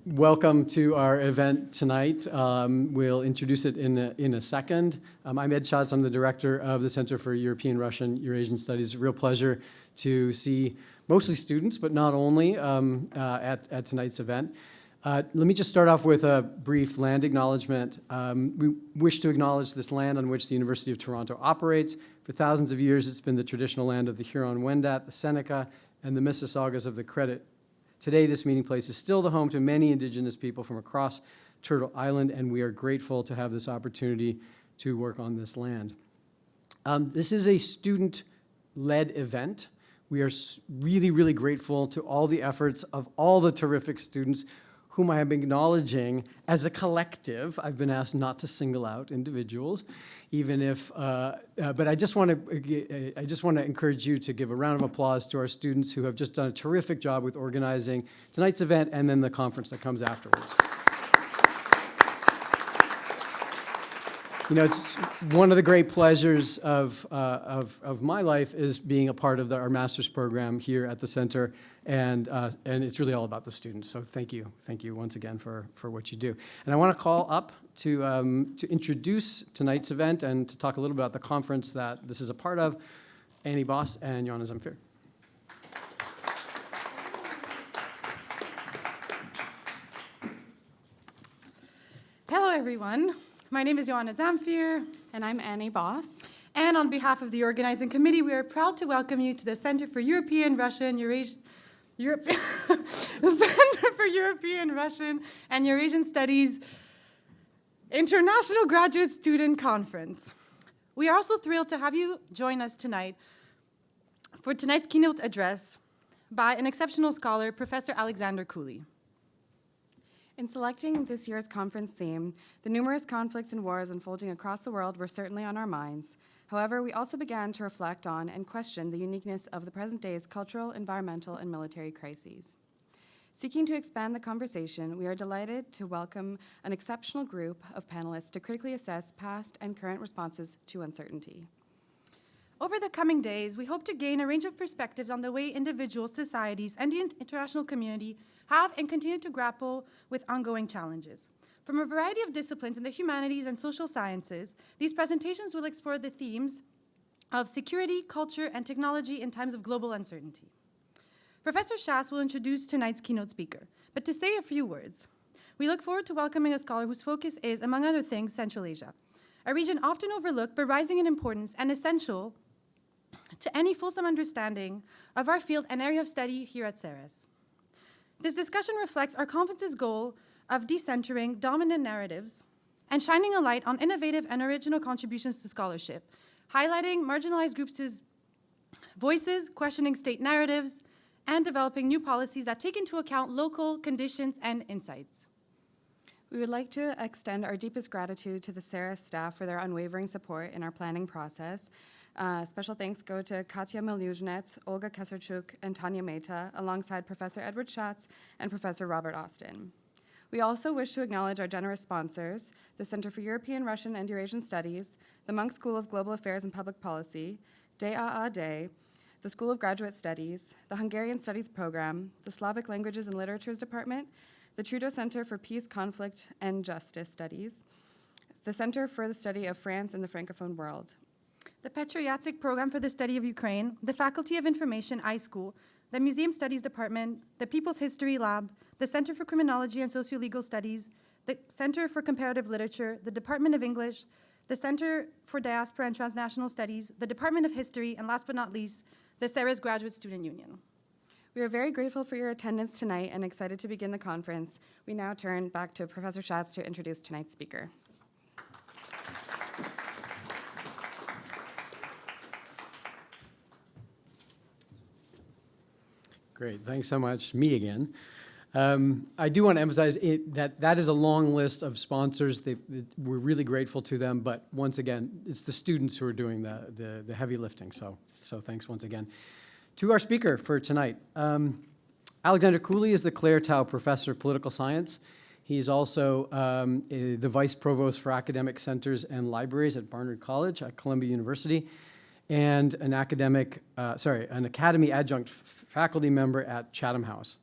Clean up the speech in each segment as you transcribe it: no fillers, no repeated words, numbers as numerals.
Welcome to our event tonight. We'll introduce it in a second. I'm Ed Schatz. I'm the director of the Center for European, Russian, Eurasian Studies. Real pleasure to see mostly students, but not only, at tonight's event. Let me just start off with a brief land acknowledgement. We wish to acknowledge this land on which the University of Toronto operates. For thousands of years, it's been the traditional land of the Huron-Wendat, the Seneca, and the Mississaugas of the Credit. Today, this meeting place is still the home to many Indigenous people from across Turtle Island, and we are grateful to have this opportunity to work on this land. This is a student-led event. We are really, really grateful to all the efforts of all the terrific students whom I am acknowledging as a collective. I've been asked not to single out individuals, even if, but I just want to encourage you to give a round of applause to our students who have just done a terrific job with organizing tonight's event and then the conference that comes afterwards. You know, it's one of the great pleasures of my life is being a part of our master's program here at the center, and it's really all about the students. So thank you once again for what you do. And I want to call up to introduce tonight's event and to talk a little about the conference that this is a part of, Annie Boss and Joanna Zamfir. Hello, everyone. My name is Joanna Zamfir. And I'm Annie Boss. And on behalf of the organizing committee, we are proud to welcome you to the Center for European, Russian, the Center for European, Russian, and Eurasian Studies International Graduate Student Conference. We are also thrilled to have you join us tonight for tonight's keynote address by an exceptional scholar, Professor Alexander Cooley. In selecting this year's conference theme, the numerous conflicts and wars unfolding across the world were certainly on our minds. However, we also began to reflect on and question the uniqueness of the present day's cultural, environmental, and military crises. Seeking to expand the conversation, we are delighted to welcome an exceptional group of panelists to critically assess past and current responses to uncertainty. Over the coming days, we hope to gain a range of perspectives on the way individuals, societies, and the international community have and continue to grapple with ongoing challenges. From a variety of disciplines in the humanities and social sciences, these presentations will explore the themes of security, culture, and technology in times of global uncertainty. Professor Schatz will introduce tonight's keynote speaker, but to say a few words, we look forward to welcoming a scholar whose focus is, among other things, Central Asia, a region often overlooked but rising in importance and essential to any fulsome understanding of our field and area of study here at CERES. This discussion reflects our conference's goal of decentering dominant narratives and shining a light on innovative and original contributions to scholarship, highlighting marginalized groups' voices, questioning state narratives, and developing new policies that take into account local conditions and insights. We would like to extend our deepest gratitude to the CERES staff for their unwavering support in our planning process. Special thanks go to Katya Milyuzhnets, Olga Kesarchuk, and Tanya Mehta, alongside Professor Edward Schatz and Professor Robert Austin. We also wish to acknowledge our generous sponsors, the Center for European, Russian, and Eurasian Studies, the Munk School of Global Affairs and Public Policy, DAAD, the School of Graduate Studies, the Hungarian Studies Program, the Slavic Languages and Literatures Department, the Trudeau Center for Peace, Conflict, and Justice Studies, the Center for the Study of France and the Francophone World, the Petro Yatsik Program for the Study of Ukraine, the Faculty of Information iSchool, the Museum Studies Department, the People's History Lab, the Center for Criminology and Sociolegal Studies, the Center for Comparative Literature, the Department of English, the Center for Diaspora and Transnational Studies, the Department of History, and last but not least, the CERES Graduate Student Union. We are very grateful for your attendance tonight and excited to begin the conference. We now turn back to Professor Schatz to introduce tonight's speaker. Great, thanks so much. Me again. I do want to emphasize that is a long list of sponsors. We're really grateful to them, but once again, it's the students who are doing the heavy lifting, so thanks once again. To our speaker for tonight, Alexander Cooley is the Claire Tao Professor of Political Science. He's also the Vice Provost for Academic Centers and Libraries at Barnard College at Columbia University, and an Academy Adjunct faculty member at Chatham House.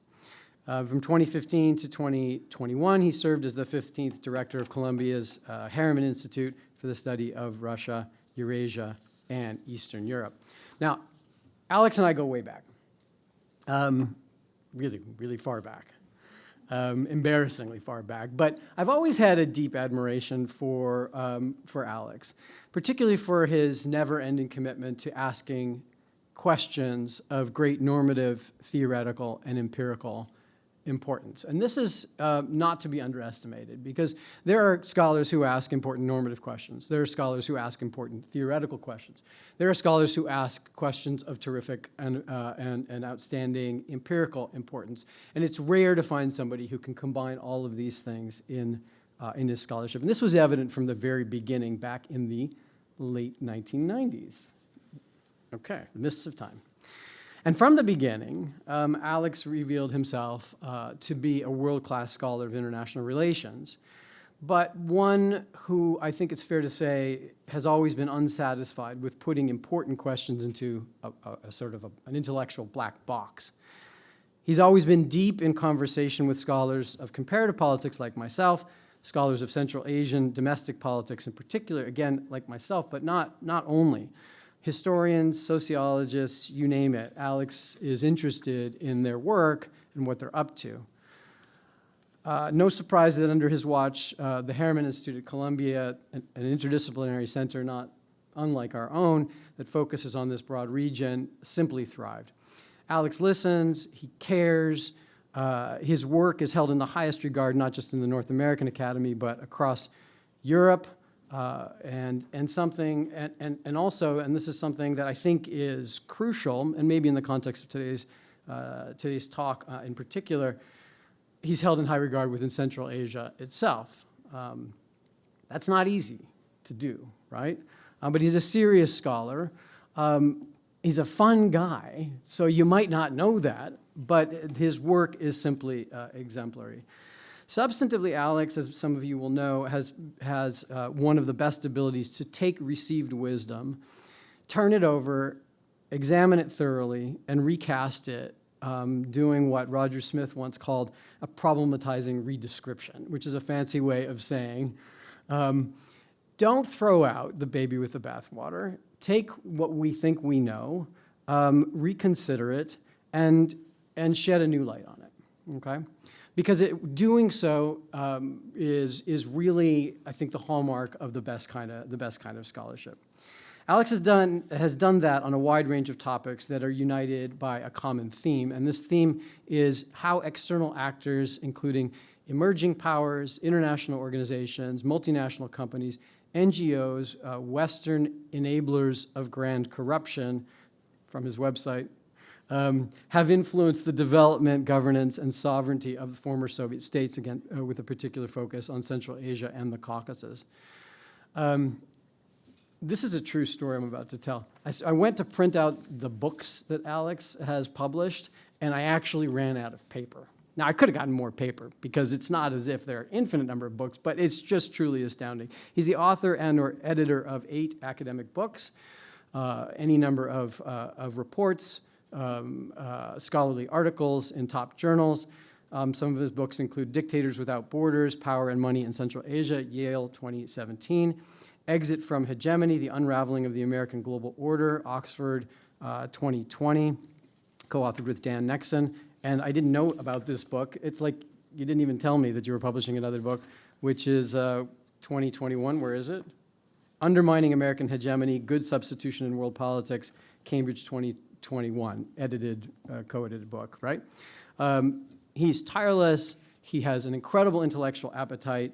From 2015 to 2021, he served as the 15th director of Columbia's Harriman Institute for the Study of Russia, Eurasia, and Eastern Europe. Now, Alex and I go way back, really, really far back, embarrassingly far back. But I've always had a deep admiration for Alex, particularly for his never-ending commitment to asking questions of great normative, theoretical, and empirical importance. And this is not to be underestimated, because there are scholars who ask important normative questions. There are scholars who ask important theoretical questions. There are scholars who ask questions of terrific and outstanding empirical importance. And it's rare to find somebody who can combine all of these things in his scholarship. And this was evident from the very beginning, back in the late 1990s. Okay, the mists of time. And from the beginning, Alex revealed himself to be a world-class scholar of international relations, but one who I think it's fair to say has always been unsatisfied with putting important questions into a sort of an intellectual black box. He's always been deep in conversation with scholars of comparative politics like myself, scholars of Central Asian domestic politics in particular, again, like myself, but not only. Historians, sociologists, you name it, Alex is interested in their work and what they're up to. No surprise that under his watch, the Harriman Institute at Columbia, an interdisciplinary center not unlike our own that focuses on this broad region, simply thrived. Alex listens, he cares, his work is held in the highest regard, not just in the North American Academy, but across Europe, and also, and this is something that I think is crucial, and maybe in the context of today's talk in particular, he's held in high regard within Central Asia itself. That's not easy to do, right? But he's a serious scholar. He's a fun guy, so you might not know that, but his work is simply exemplary. Substantively, Alex, as some of you will know, has one of the best abilities to take received wisdom, turn it over, examine it thoroughly, and recast it, doing what Roger Smith once called a problematizing redescription, which is a fancy way of saying, don't throw out the baby with the bathwater. Take what we think we know, reconsider it, and shed a new light on it, okay? Because doing so is really, I think, the hallmark of the best kind of scholarship. Alex has done that on a wide range of topics that are united by a common theme, and this theme is how external actors, including emerging powers, international organizations, multinational companies, NGOs, Western enablers of grand corruption, from his website, have influenced the development, governance, and sovereignty of the former Soviet states, again, with a particular focus on Central Asia and the Caucasus. This is a true story I'm about to tell. I went to print out the books that Alex has published, and I actually ran out of paper. Now, I could have gotten more paper, because it's not as if there are an infinite number of books, but it's just truly astounding. He's the author and or editor of 8 academic books, any number of reports, scholarly articles in top journals. Some of his books include Dictators Without Borders, Power and Money in Central Asia, Yale 2017, Exit from Hegemony, The Unraveling of the American Global Order, Oxford 2020, co-authored with Dan Nexon. And I didn't know about this book. It's like you didn't even tell me that you were publishing another book, which is 2021, where is it? Undermining American Hegemony, Good Substitution in World Politics, Cambridge 2021, co-edited book, right? He's tireless. He has an incredible intellectual appetite.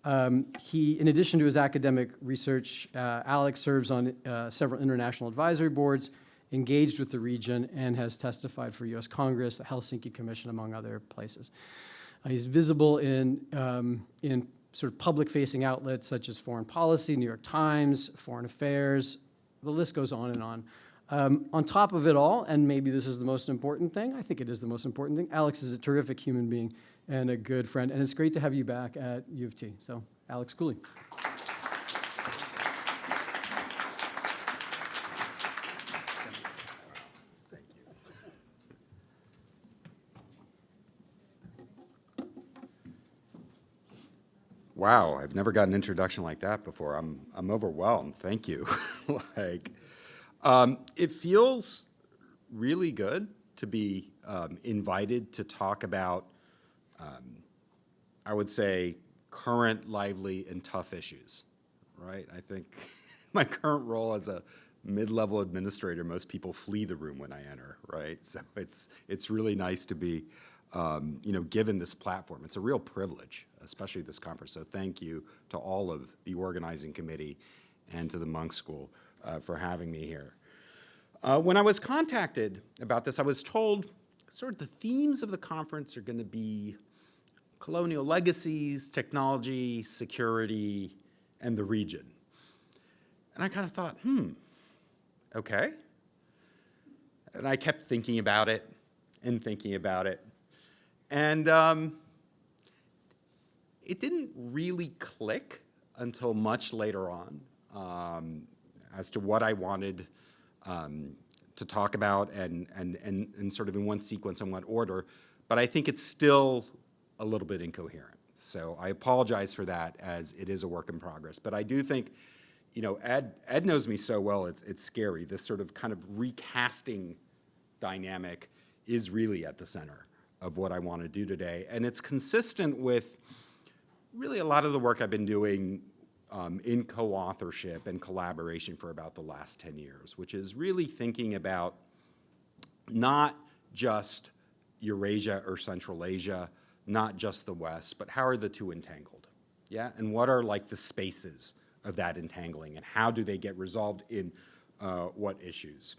In addition to his academic research, Alex serves on several international advisory boards, engaged with the region, and has testified for U.S. Congress, the Helsinki Commission, among other places. He's visible in sort of public-facing outlets such as Foreign Policy, New York Times, Foreign Affairs. The list goes on and on. On top of it all, and maybe this is the most important thing, I think it is the most important thing, Alex is a terrific human being and a good friend, and it's great to have you back at U of T. So, Alex Cooley. Wow, I've never got an introduction like that before. I'm overwhelmed. Thank you. It feels really good to be invited to talk about, I would say, current, lively, and tough issues, right? I think my current role as a mid-level administrator, most people flee the room when I enter, right? So it's really nice to be, given this platform. It's a real privilege, especially this conference. So thank you to all of the organizing committee and to the Monk School for having me here. When I was contacted about this, I was told sort of the themes of the conference are going to be colonial legacies, technology, security, and the region. And I kind of thought, okay. And I kept thinking about it and thinking about it. And it didn't really click until much later on as to what I wanted to talk about and sort of in one sequence and what order. But I think it's still a little bit incoherent. So I apologize for that, as it is a work in progress. But I do think, Ed knows me so well, it's scary. This sort of kind of recasting dynamic is really at the center of what I want to do today. And it's consistent with really a lot of the work I've been doing in co-authorship and collaboration for about the last 10 years, which is really thinking about not just Eurasia or Central Asia, not just the West, but how are the two entangled? Yeah, and what are like the spaces of that entangling, and how do they get resolved in what issues?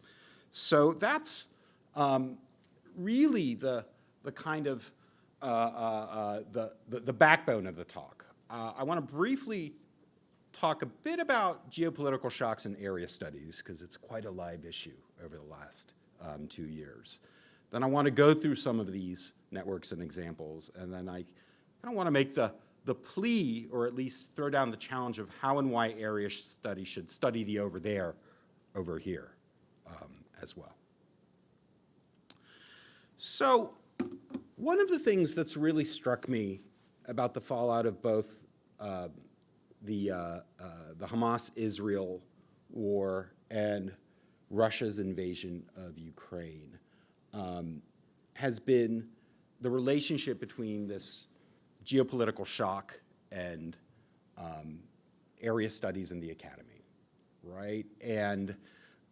So that's really the kind of the backbone of the talk. I want to briefly talk a bit about geopolitical shocks and area studies, because it's quite a live issue over the last 2 years. Then I want to go through some of these networks and examples, and then I kind of want to make the plea, or at least throw down the challenge of how and why area studies should study the over there, over here as well. So one of the things that's really struck me about the fallout of both the Hamas-Israel war and Russia's invasion of Ukraine has been the relationship between this geopolitical shock and area studies in the academy, right? And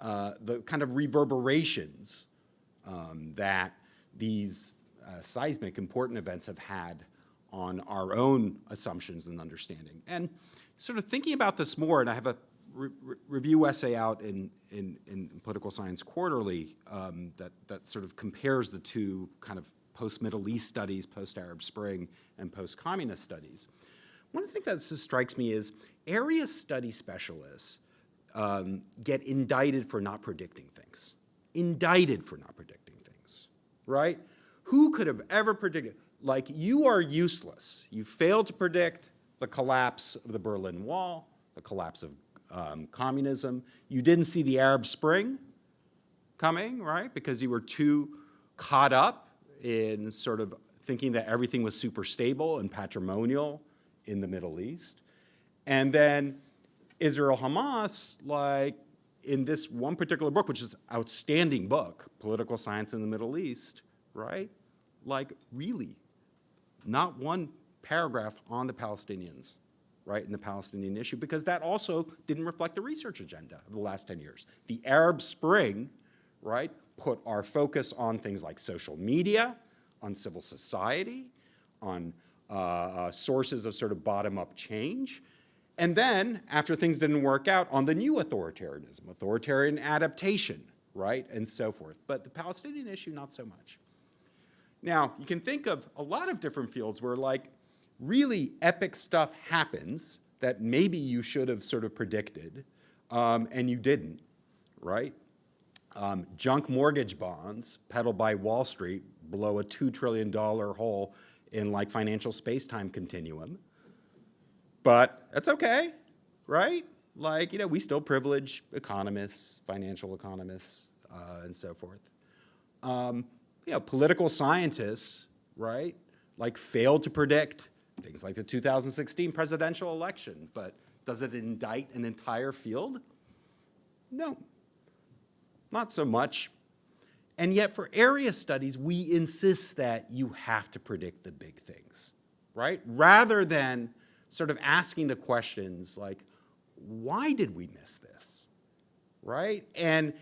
the kind of reverberations that these seismic important events have had on our own assumptions and understanding. And sort of thinking about this more, and I have a review essay out in Political Science Quarterly that sort of compares the two kind of post-Middle East studies, post-Arab Spring, and post-communist studies. One of the things that just strikes me is area study specialists get indicted for not predicting things. Indicted for not predicting things, right? Who could have ever predicted? Like, you are useless. You failed to predict the collapse of the Berlin Wall, the collapse of communism. You didn't see the Arab Spring coming, right? Because you were too caught up in sort of thinking that everything was super stable and patrimonial in the Middle East. And then Israel-Hamas, like in this one particular book, which is an outstanding book, Political Science in the Middle East, right? Like, really, not one paragraph on the Palestinians, right, in the Palestinian issue, because that also didn't reflect the research agenda of the last 10 years. The Arab Spring, right, put our focus on things like social media, on civil society, on sources of sort of bottom-up change, and then, after things didn't work out, on the new authoritarianism, authoritarian adaptation, right, and so forth. But the Palestinian issue, not so much. Now, you can think of a lot of different fields where, like, really epic stuff happens that maybe you should have sort of predicted, and you didn't, right? Junk mortgage bonds peddled by Wall Street blow a $2 trillion hole in, like, financial space-time continuum. But that's okay, right? Like, we still privilege economists, financial economists, and so forth. Political scientists, right, like, failed to predict things like the 2016 presidential election, but does it indict an entire field? No, not so much. And yet for area studies, we insist that you have to predict the big things, right? Rather than sort of asking the questions like, why did we miss this, right? And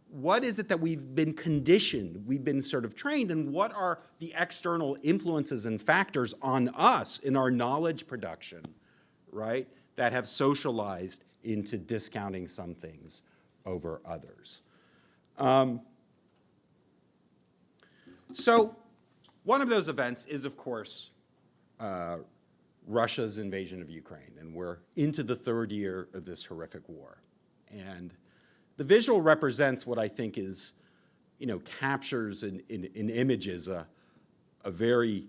what is it that we've been conditioned, we've been sort of trained, and what are the external influences and factors on us in our knowledge production, right, that have socialized into discounting some things over others. So one of those events is, of course, Russia's invasion of Ukraine, and we're into the third year of this horrific war. And the visual represents what I think is, captures in images a very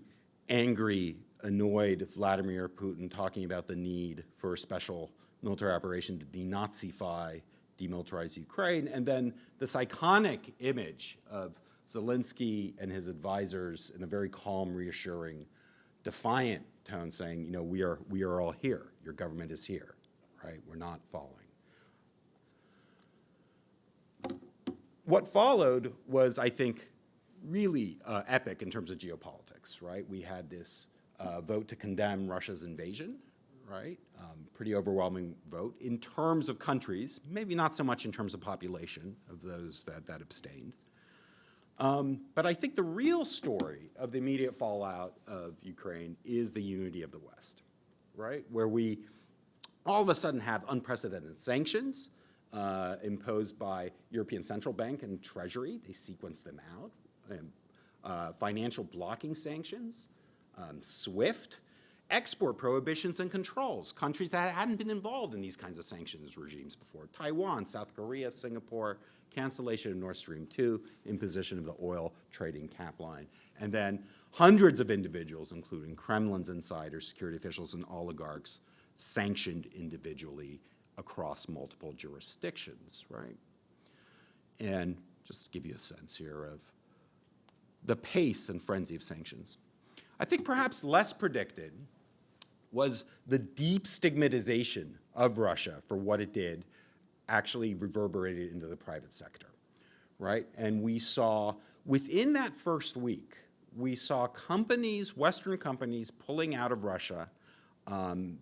angry, annoyed Vladimir Putin talking about the need for a special military operation to denazify, demilitarize Ukraine, and then this iconic image of Zelensky and his advisors in a very calm, reassuring, defiant tone saying, we are all here. Your government is here, right? We're not falling. What followed was, I think, really epic in terms of geopolitics, right? We had this vote to condemn Russia's invasion, right? Pretty overwhelming vote in terms of countries, maybe not so much in terms of population of those that abstained. But I think the real story of the immediate fallout of Ukraine is the unity of the West, right? Where we all of a sudden have unprecedented sanctions imposed by European Central Bank and Treasury. They sequence them out. And, financial blocking sanctions, SWIFT, export prohibitions and controls, countries that hadn't been involved in these kinds of sanctions regimes before. Taiwan, South Korea, Singapore, cancellation of Nord Stream 2, imposition of the oil trading cap line, and then hundreds of individuals, including Kremlin's insiders, security officials, and oligarchs, sanctioned individually across multiple jurisdictions, right? And just to give you a sense here of the pace and frenzy of sanctions. I think perhaps less predicted was the deep stigmatization of Russia for what it did actually reverberated into the private sector, right? And we saw, within that first week, we saw companies, Western companies, pulling out of Russia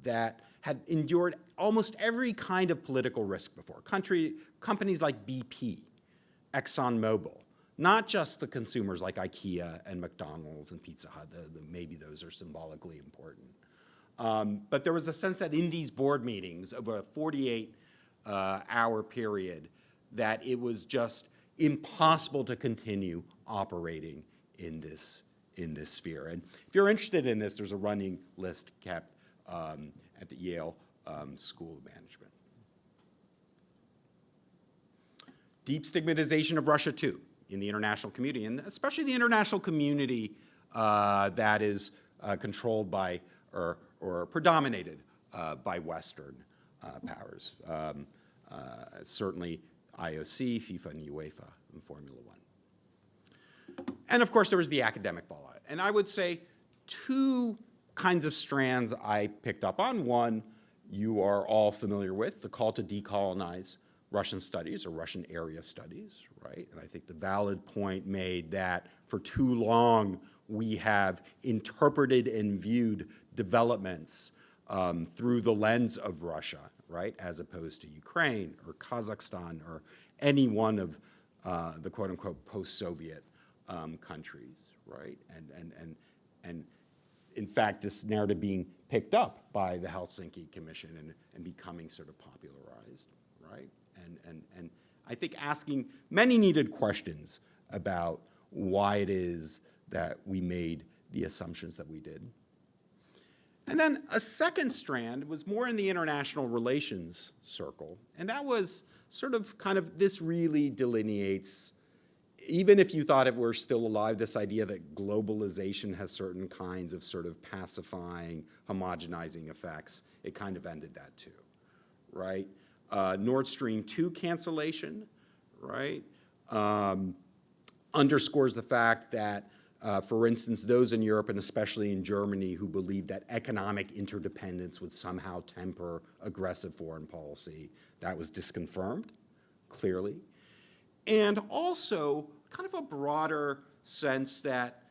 that had endured almost every kind of political risk before. Companies like BP, ExxonMobil, not just the consumers like IKEA and McDonald's and Pizza Hut, maybe those are symbolically important. But there was a sense that in these board meetings over a 48-hour period that it was just impossible to continue operating in this sphere. And if you're interested in this, there's a running list kept at the Yale School of Management. Deep stigmatization of Russia, too, in the international community, and especially the international community that is controlled by or predominated by Western powers. Certainly IOC, FIFA, and UEFA, and Formula One. And of course, there was the academic fallout. And I would say two kinds of strands I picked up on. One, you are all familiar with, the call to decolonize Russian studies or Russian area studies, right? And I think the valid point made that for too long we have interpreted and viewed developments through the lens of Russia, right, as opposed to Ukraine or Kazakhstan or any one of the quote-unquote post-Soviet countries, right? And in fact, this narrative being picked up by the Helsinki Commission and becoming sort of popularized, right? And I think asking many needed questions about why it is that we made the assumptions that we did. And then a second strand was more in the international relations circle, and that was sort of kind of, this really delineates, even if you thought it were still alive, this idea that globalization has certain kinds of sort of pacifying, homogenizing effects, it kind of ended that too, right? Nord Stream 2 cancellation, right, underscores the fact that For instance, those in Europe and especially in Germany who believed that economic interdependence would somehow temper aggressive foreign policy. That was disconfirmed, clearly. And also kind of a broader sense that,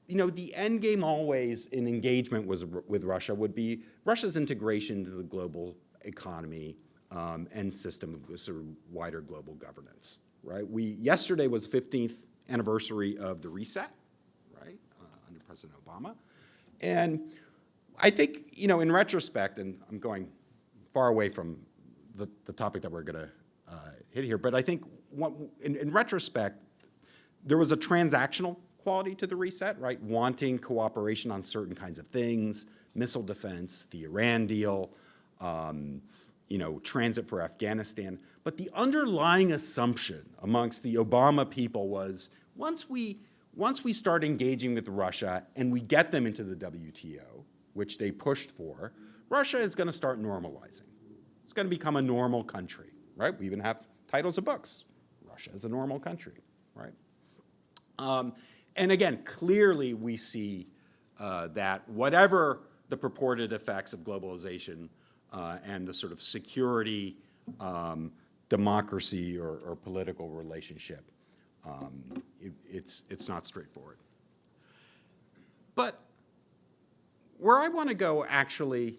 you know, the end game always in engagement with Russia would be Russia's integration into the global economy and system of sort of wider global governance, right? Yesterday was the 15th anniversary of the reset, right, under President Obama. And I think, you know, in retrospect, and I'm going far away from the topic that we're going to hit here, but I think in retrospect, there was a transactional quality to the reset, right? Wanting cooperation on certain kinds of things, missile defense, the Iran deal, you know, transit for Afghanistan. But the underlying assumption amongst the Obama people was once we start engaging with Russia and we get them into the WTO, which they pushed for, Russia is going to start normalizing. It's going to become a normal country, right? We even have titles of books. Russia is a normal country, right? And again, clearly we see that whatever the purported effects of globalization and the sort of security, democracy, or political relationship, it's not straightforward. But where I want to go actually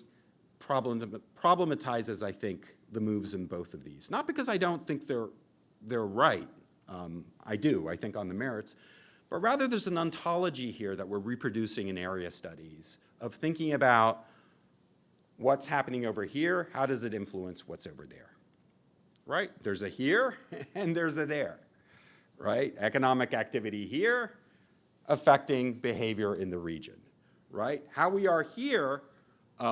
problematizes, I think, the moves in both of these. Not because I don't think they're right. I do, I think, on the merits. But rather there's an ontology here that we're reproducing in area studies of thinking about what's happening over here, how does it influence what's over there, right? There's a here and there's a there, right? Economic activity here affecting behavior in the region, right? How we are here,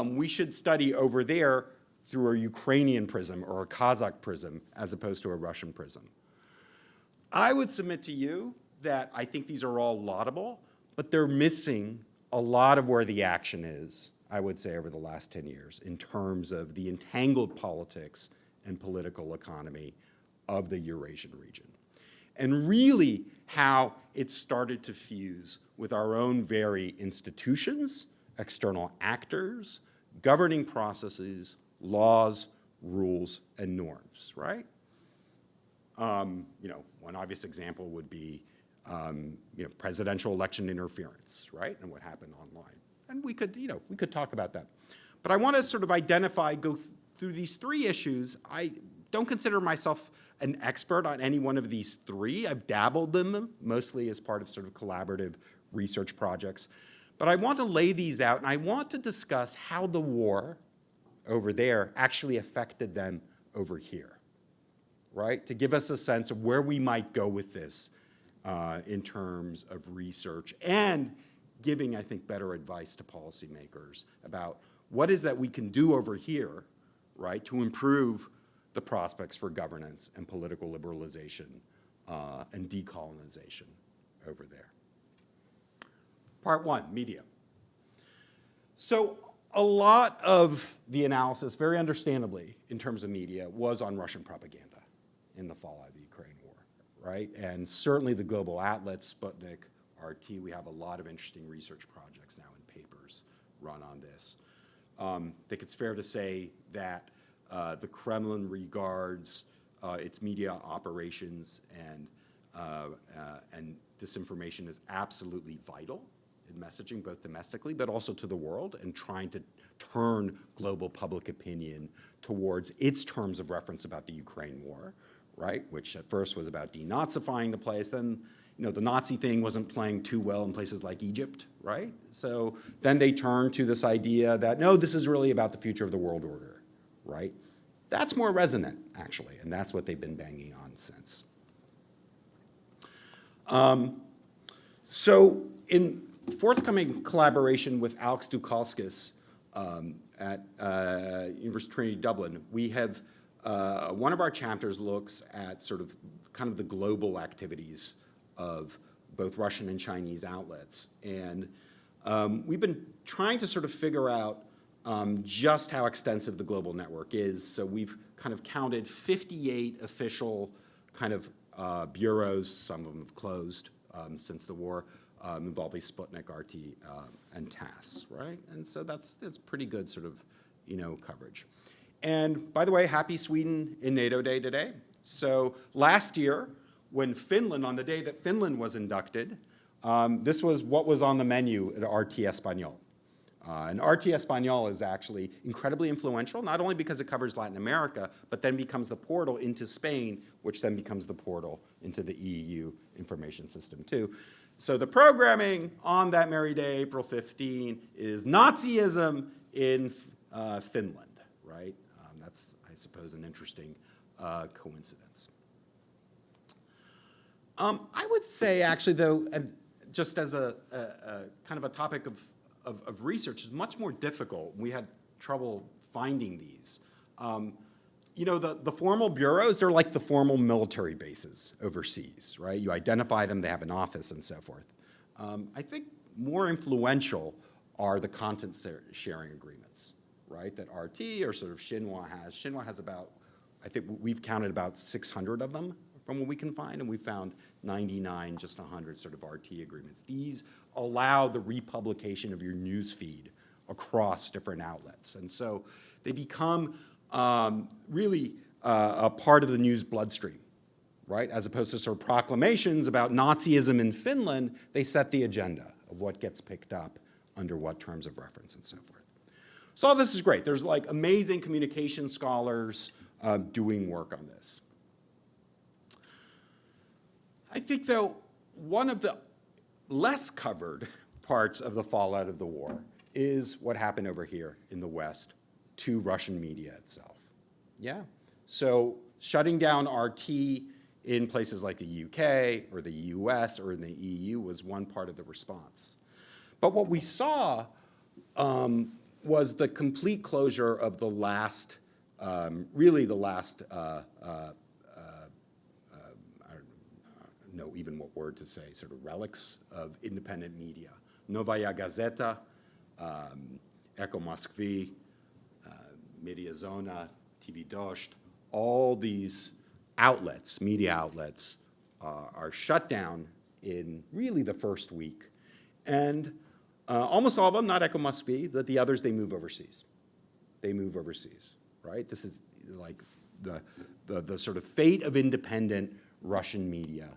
we should study over there through a Ukrainian prism or a Kazakh prism as opposed to a Russian prism. I would submit to you that I think these are all laudable, but they're missing a lot of where the action is, I would say, over the last 10 years in terms of the entangled politics and political economy of the Eurasian region. And really how it started to fuse with our own very institutions, external actors, governing processes, laws, rules, and norms, right? You know, one obvious example would be you know, presidential election interference, right, and what happened online. And we could talk about that. But I want to sort of go through these three issues. I don't consider myself an expert on any one of these three. I've dabbled in them, mostly as part of sort of collaborative research projects. But I want to lay these out, and I want to discuss how the war over there actually affected them over here, right, to give us a sense of where we might go with this in terms of research and giving, I think, better advice to policymakers about what is that we can do over here, right, to improve the prospects for governance and political liberalization and decolonization over there. Part one, media. So a lot of the analysis, very understandably, in terms of media, was on Russian propaganda in the fallout of the Ukraine war, right? And certainly the global outlets, Sputnik, RT, we have a lot of interesting research projects now and papers run on this. I think it's fair to say that the Kremlin regards its media operations and disinformation as absolutely vital in messaging, both domestically but also to the world, and trying to turn global public opinion towards its terms of reference about the Ukraine war, right? Which at first was about denazifying the place. Then, you know, the Nazi thing wasn't playing too well in places like Egypt, right? So then they turned to this idea that, no, this is really about the future of the world order, right? That's more resonant, actually, and that's what they've been banging on since. So in forthcoming collaboration with Alex Doukalskis at University of Trinity Dublin, we have one of our chapters looks at sort of kind of the global activities of both Russian and Chinese outlets. And we've been trying to sort of figure out just how extensive the global network is. So we've kind of counted 58 official kind of bureaus, some of them have closed since the war, involving Sputnik, RT, and TASS, right? And so that's pretty good sort of, coverage. And by the way, happy Sweden in NATO Day today. So last year, when Finland, on the day that Finland was inducted, this was what was on the menu at RT Español. And RT Español is actually incredibly influential, not only because it covers Latin America, but then becomes the portal into Spain, which then becomes the portal into the EU information system too. So the programming on that merry day, April 15, is Nazism in Finland, right? That's, I suppose, an interesting coincidence. I would say, actually, though, and just as a kind of a topic of research, is much more difficult. We had trouble finding these. The formal bureaus, they're like the formal military bases overseas, right? You identify them, they have an office and so forth. I think more influential are the content sharing agreements, right? That RT or sort of Xinhua has. Xinhua has about, I think we've counted about 600 of them from what we can find, and we found 99, just 100 sort of RT agreements. These allow the republication of your news feed across different outlets. And so they become really a part of the news bloodstream, right? As opposed to sort of proclamations about Nazism in Finland, they set the agenda of what gets picked up under what terms of reference and so forth. So all this is great. There's like amazing communication scholars doing work on this. I think, though, one of the less covered parts of the fallout of the war is what happened over here in the West to Russian media itself. Yeah. So shutting down RT in places like the UK or the US or in the EU was one part of the response. But what we saw was the complete closure of the last, really the last, know even what word to say, sort of relics of independent media. Novaya Gazeta, Echo Moskvy, Media Zona, TV Dost, all these outlets, media outlets, are shut down in really the first week. And almost all of them, not Echo Moskvy, but the others, they move overseas. They move overseas, right? This is like the sort of fate of independent Russian media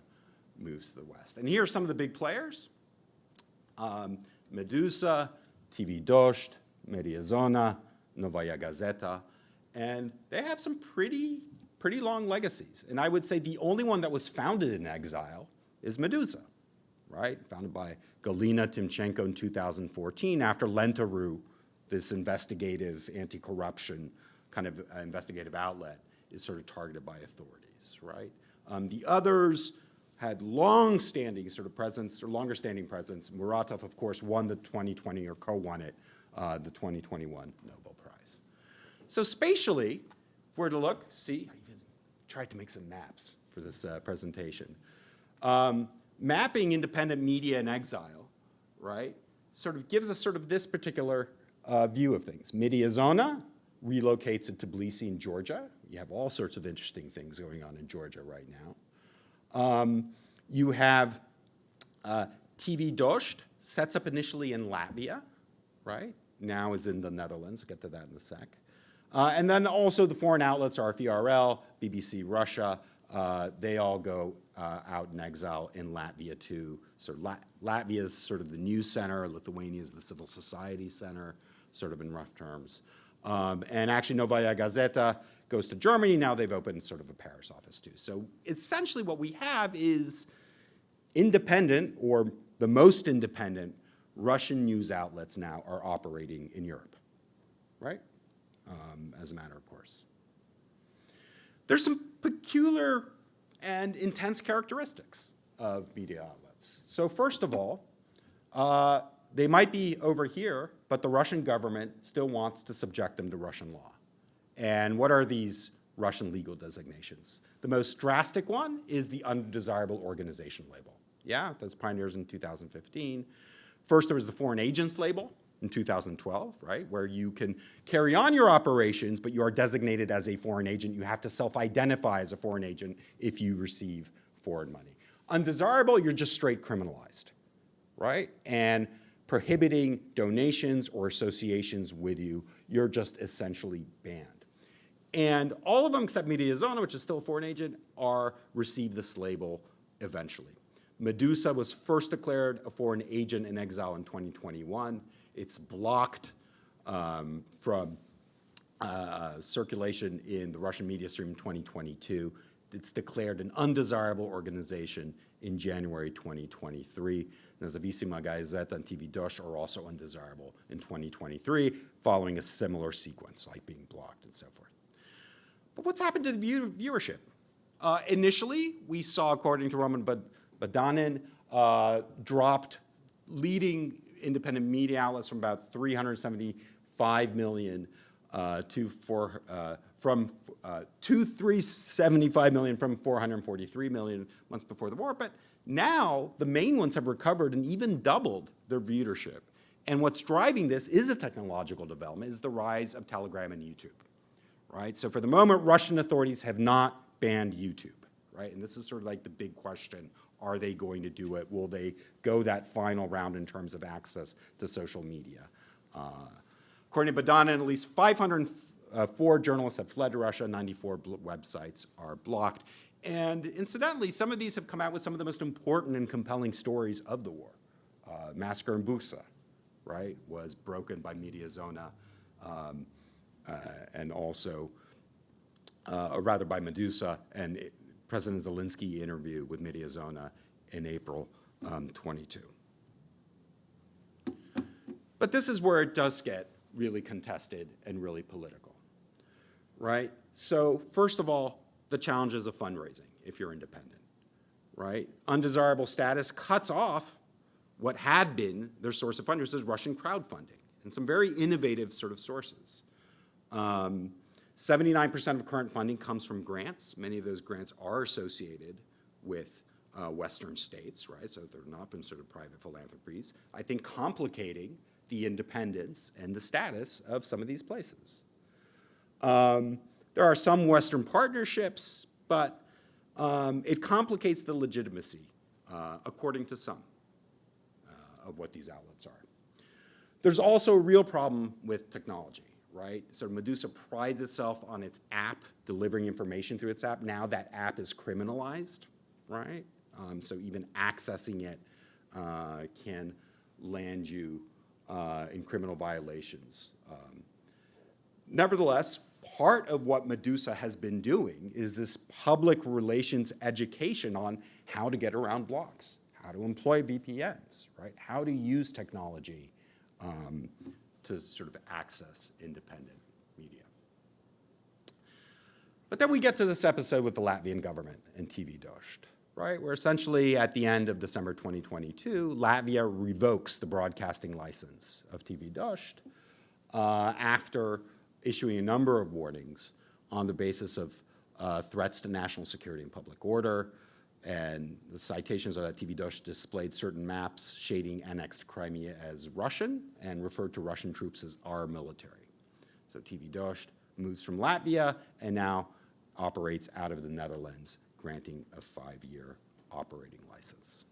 moves to the West. And here are some of the big players. Medusa, TV Dost, Media Zona, Novaya Gazeta, and they have some pretty long legacies. And I would say the only one that was founded in exile is Medusa, right? Founded by Galina Timchenko in 2014 after Lenta.ru, this investigative anti-corruption kind of investigative outlet, is sort of targeted by authorities, right? The others had long-standing sort of presence, or longer-standing presence. Muratov, of course, won the 2020, or co-won it, the 2021 Nobel Prize. So spatially, if we're to look, see, I even tried to make some maps for this presentation. Mapping independent media in exile, right, sort of gives us sort of this particular view of things. Media Zona relocates to Tbilisi in Georgia. You have all sorts of interesting things going on in Georgia right now. You have TV Dost, sets up initially in Latvia, right? Now is in the Netherlands. I'll get to that in a sec. And then also the foreign outlets, RFERL, BBC Russia, they all go out in exile in Latvia too. So Latvia is sort of the news center, Lithuania is the civil society center, sort of in rough terms. And actually Novaya Gazeta goes to Germany. Now they've opened sort of a Paris office too. So essentially what we have is independent, or the most independent, Russian news outlets now are operating in Europe, right? As a matter of course. There's some peculiar and intense characteristics of media outlets. So first of all, they might be over here, but the Russian government still wants to subject them to Russian law. And what are these Russian legal designations? The most drastic one is the undesirable organization label. Yeah, that's pioneers in 2015. First, there was the foreign agents label in 2012, right, where you can carry on your operations, but you are designated as a foreign agent. You have to self-identify as a foreign agent if you receive foreign money. Undesirable, you're just straight criminalized, right? And prohibiting donations or associations with you, you're just essentially banned. And all of them except Mediazona, which is still a foreign agent, receive this label eventually. Medusa was first declared a foreign agent in exile in 2021. It's blocked from circulation in the Russian media stream in 2022. It's declared an undesirable organization in January 2023. Nezavisima Gazeta and TV Dosh are also undesirable in 2023, following a similar sequence, like being blocked and so forth. But what's happened to the viewership? Initially, we saw, according to Roman Badanin, dropped leading independent media outlets from about 375 million to 375 million from 443 million months before the war. But now the main ones have recovered and even doubled their viewership. And what's driving this is a technological development, is the rise of Telegram and YouTube, right? So for the moment, Russian authorities have not banned YouTube, right? And this is sort of like the big question. Are they going to do it? Will they go that final round in terms of access to social media? According to Badanin, at least 504 journalists have fled to Russia, 94 websites are blocked. And incidentally, some of these have come out with some of the most important and compelling stories of the war. Massacre in Bucha, right, was broken by Mediazona, and also, or rather by Medusa, and President Zelensky interview with Mediazona in April 22. But this is where it does get really contested and really political, right? So first of all, the challenges of fundraising if you're independent, right? Undesirable status cuts off what had been their source of funding, which is Russian crowdfunding, and some very innovative sort of sources. 79% of current funding comes from grants. Many of those grants are associated with Western states, right? So they're not from sort of private philanthropies. I think complicating the independence and the status of some of these places. There are some Western partnerships, but it complicates the legitimacy, according to some, of what these outlets are. There's also a real problem with technology, right? So Medusa prides itself on its app, delivering information through its app. Now that app is criminalized, right? So even accessing it can land you in criminal violations. Nevertheless, part of what Medusa has been doing is this public relations education on how to get around blocks, how to employ VPNs, right? How to use technology to sort of access independent media. But then we get to this episode with the Latvian government and TV Dost, right? Where essentially at the end of December 2022, Latvia revokes the broadcasting license of TV Dost after issuing a number of warnings on the basis of threats to national security and public order. And the citations are that TV Dost displayed certain maps shading annexed Crimea as Russian and referred to Russian troops as our military. So TV Dost moves from Latvia and now operates out of the Netherlands, granting a 5-year operating license.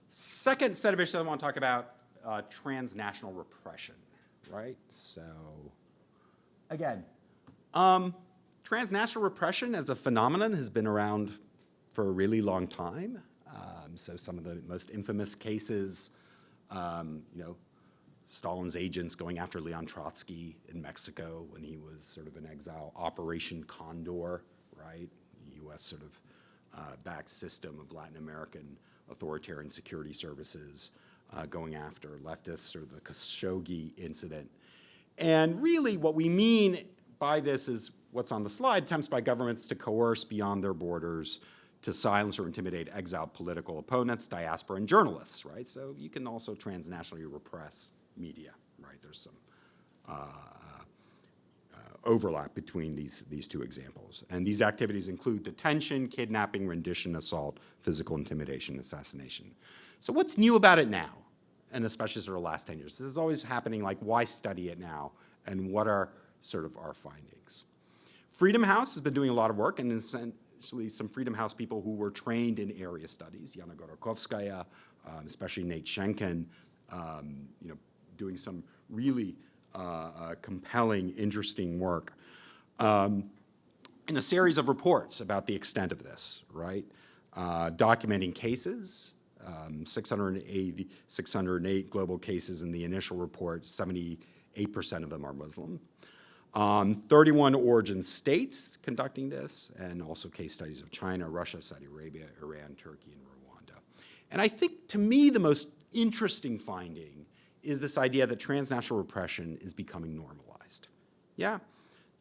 Second set of issues I want to talk about, transnational repression, right? So again, transnational repression as a phenomenon has been around for a really long time. So some of the most infamous cases, Stalin's agents going after Leon Trotsky in Mexico when he was sort of in exile, Operation Condor, right? The U.S. sort of backed system of Latin American authoritarian security services going after leftists, or the Khashoggi incident. And really what we mean by this is what's on the slide, attempts by governments to coerce beyond their borders, to silence or intimidate exiled political opponents, diaspora, and journalists, right? So you can also transnationally repress media, right? There's some overlap between these two examples. And these activities include detention, kidnapping, rendition, assault, physical intimidation, assassination. So what's new about it now? And especially sort of the last 10 years. This is always happening, like, why study it now? And what are sort of our findings? Freedom House has been doing a lot of work, and actually some Freedom House people who were trained in area studies, Yana Gorokovskaya, especially Nate Schenken, doing some really compelling, interesting work in a series of reports about the extent of this, right? Documenting cases, 608 global cases in the initial report, 78% of them are Muslim. 31 origin states conducting this, and also case studies of China, Russia, Saudi Arabia, Iran, Turkey, and Rwanda. And I think, to me, the most interesting finding is this idea that transnational repression is becoming normalized. Yeah,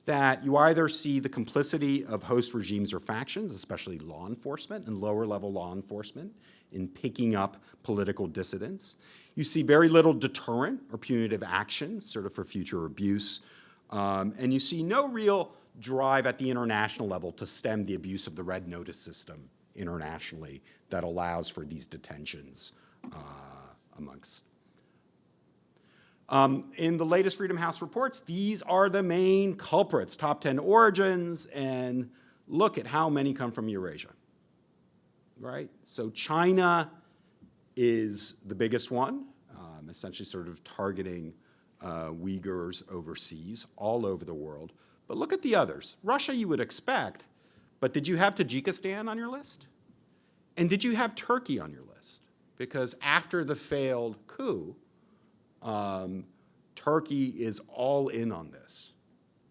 that you either see the complicity of host regimes or factions, especially law enforcement and lower-level law enforcement, in picking up political dissidents. You see very little deterrent or punitive action, sort of for future abuse. And you see no real drive at the international level to stem the abuse of the red notice system internationally that allows for these detentions amongst. In the latest Freedom House reports, these are the main culprits, top 10 origins, and look at how many come from Eurasia, right? So China is the biggest one, essentially sort of targeting Uyghurs overseas, all over the world. But look at the others. Russia you would expect, but did you have Tajikistan on your list? And did you have Turkey on your list? Because after the failed coup, Turkey is all in on this,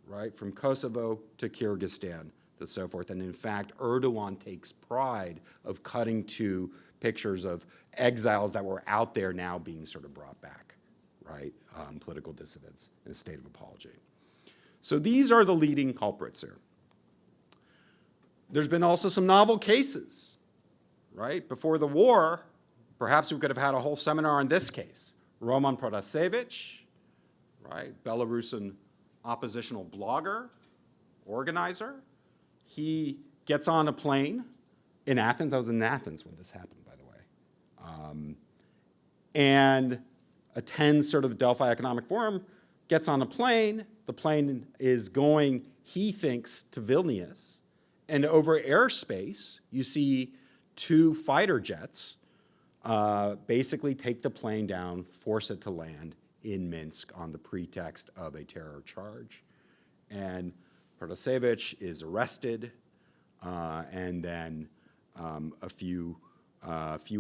right? From Kosovo to Kyrgyzstan to so forth. And in fact, Erdogan takes pride of cutting to pictures of exiles that were out there now being sort of brought back, right? Political dissidents in a state of apology. So these are the leading culprits here. There's been also some novel cases, right? Before the war, perhaps we could have had a whole seminar on this case. Roman Protasevich, right? Belarusian oppositional blogger, organizer. He gets on a plane in Athens. I was in Athens when this happened, by the way. And attends sort of the Delphi Economic Forum, gets on a plane. The plane is going, he thinks, to Vilnius. And over airspace, you see 2 fighter jets basically take the plane down, force it to land in Minsk on the pretext of a terror charge. And Protasevich is arrested, and then a few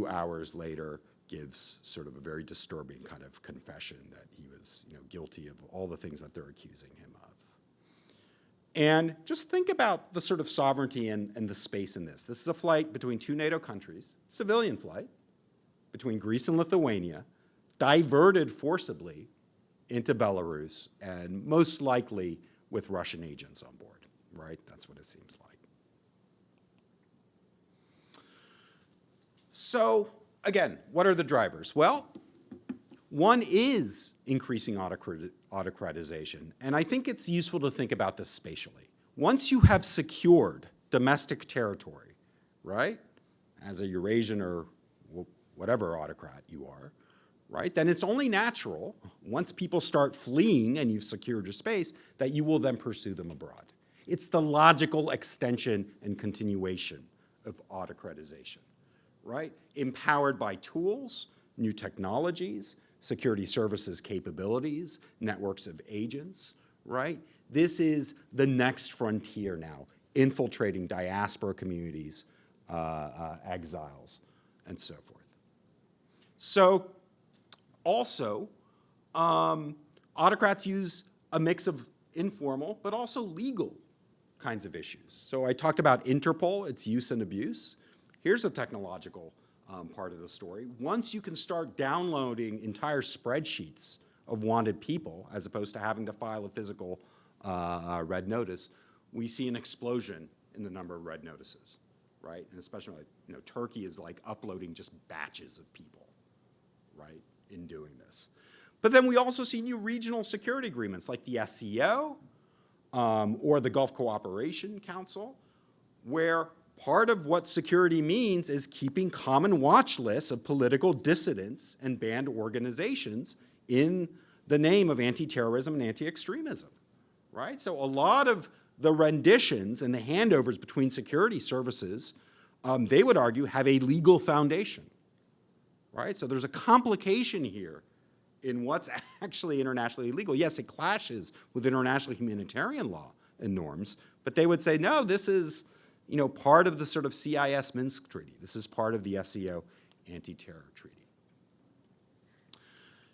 hours later gives sort of a very disturbing kind of confession that he was, guilty of all the things that they're accusing him of. And just think about the sort of sovereignty and the space in this. This is a flight between 2 NATO countries, civilian flight, between Greece and Lithuania, diverted forcibly into Belarus, and most likely with Russian agents on board, right? That's what it seems like. So, again, what are the drivers? Well, one is increasing autocratization, and I think it's useful to think about this spatially. Once you have secured domestic territory, right, as a Eurasian or whatever autocrat you are, right, then it's only natural, once people start fleeing and you've secured your space, that you will then pursue them abroad. It's the logical extension and continuation of autocratization, right? Empowered by tools, new technologies, security services capabilities, networks of agents, right? This is the next frontier now, infiltrating diaspora communities, exiles, and so forth. So also, autocrats use a mix of informal but also legal kinds of issues. So I talked about Interpol, its use and abuse. Here's a technological part of the story. Once you can start downloading entire spreadsheets of wanted people, as opposed to having to file a physical red notice, we see an explosion in the number of red notices, right? And especially, Turkey is like uploading just batches of people, right, in doing this. But then we also see new regional security agreements like the SCO or the Gulf Cooperation Council, where part of what security means is keeping common watch lists of political dissidents and banned organizations in the name of anti-terrorism and anti-extremism, right? So a lot of the renditions and the handovers between security services, they would argue, have a legal foundation, right? So there's a complication here in what's actually internationally legal. Yes, it clashes with international humanitarian law and norms, but they would say, no, this is, you know, part of the sort of CIS Minsk Treaty. This is part of the SCO anti-terror treaty.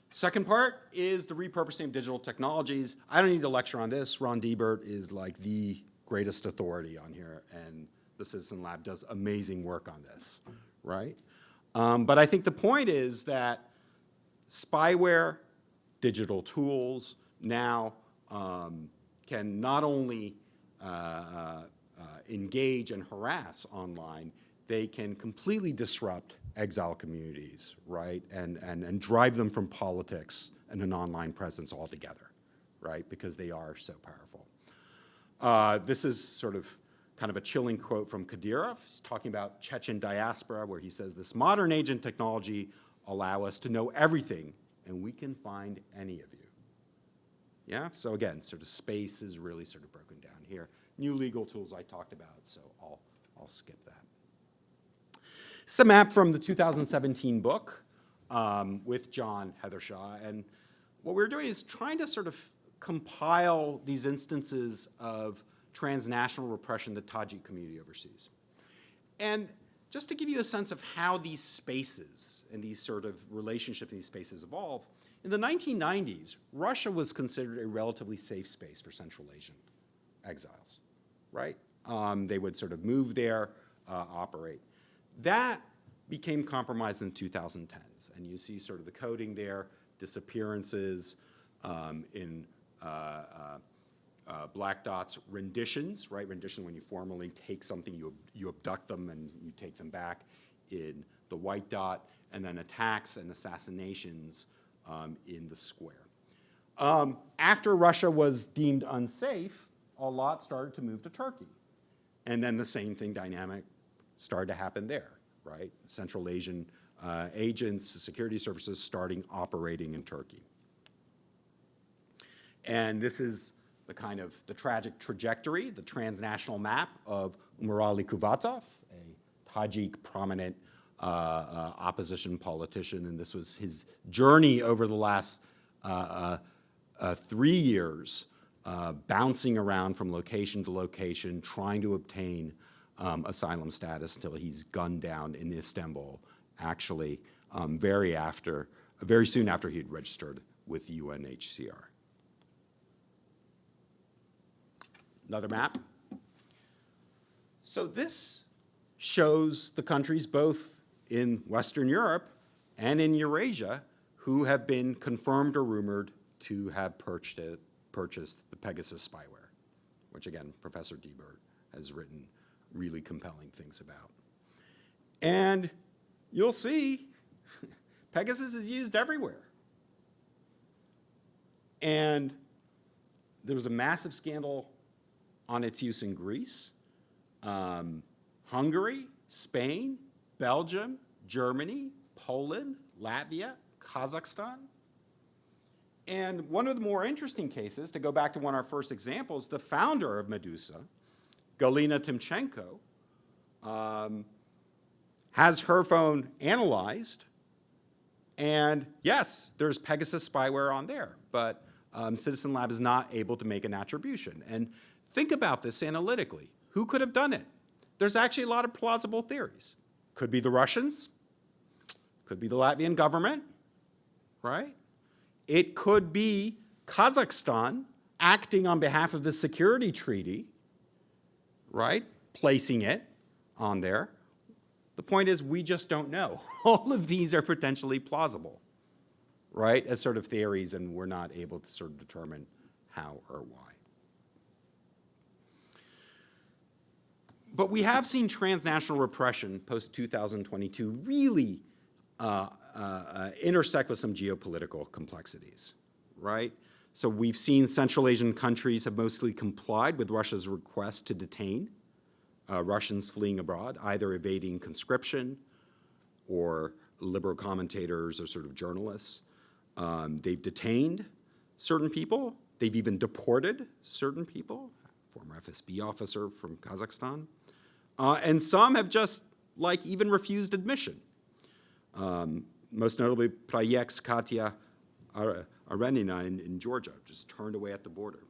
Second part is the repurposing of digital technologies. I don't need to lecture on this. Ron Diebert is like the greatest authority on here, and the Citizen Lab does amazing work on this, right? But I think the point is that spyware, digital tools now can not only engage and harass online, they can completely disrupt exile communities, right? And drive them from politics and an online presence altogether, right? Because they are so powerful. This is sort of kind of a chilling quote from Kadyrov. He's talking about Chechen diaspora, where he says, this modern age and technology allow us to know everything, and we can find any of you. Yeah, so again, sort of space is really sort of broken down here. New legal tools I talked about, so I'll skip that. It's a map from the 2017 book with John Heathershaw, and what we're doing is trying to sort of compile these instances of transnational repression the Tajik community overseas. And just to give you a sense of how these spaces and these sort of relationships in these spaces evolve, in the 1990s, Russia was considered a relatively safe space for Central Asian exiles, right? They would sort of move there, operate. That became compromised in the 2010s, and you see sort of the coding there, disappearances in black dots, renditions, right? Rendition when you formally take something, you abduct them and you take them back in the white dot, and then attacks and assassinations in the square. After Russia was deemed unsafe, a lot started to move to Turkey. And then the same thing dynamic started to happen there, right? Central Asian agents, security services starting operating in Turkey. And this is the kind of the tragic trajectory, the transnational map of Umurali Kuvatov, a Tajik prominent opposition politician, and this was his journey over the last 3 years, bouncing around from location to location, trying to obtain asylum status until he's gunned down in Istanbul, actually very soon after he had registered with UNHCR. Another map. So this shows the countries both in Western Europe and in Eurasia who have been confirmed or rumored to have purchased the Pegasus spyware, which again, Professor Diebert has written really compelling things about. And you'll see Pegasus is used everywhere. And there was a massive scandal on its use in Greece, Hungary, Spain, Belgium, Germany, Poland, Latvia, Kazakhstan. And one of the more interesting cases, to go back to one of our first examples, the founder of Medusa, Galina Timchenko, has her phone analyzed, and yes, there's Pegasus spyware on there, but Citizen Lab is not able to make an attribution. And think about this analytically. Who could have done it? There's actually a lot of plausible theories. Could be the Russians, could be the Latvian government, right? It could be Kazakhstan acting on behalf of the security treaty, right? Placing it on there. The point is, we just don't know. All of these are potentially plausible, right? As sort of theories, and we're not able to sort of determine how or why. But we have seen transnational repression post-2022 really intersect with some geopolitical complexities, right? So we've seen Central Asian countries have mostly complied with Russia's request to detain Russians fleeing abroad, either evading conscription or liberal commentators or sort of journalists. They've detained certain people. They've even deported certain people, former FSB officer from Kazakhstan. And some have just, like, even refused admission. Most notably, Projekt Katya Arenina in Georgia, just turned away at the border.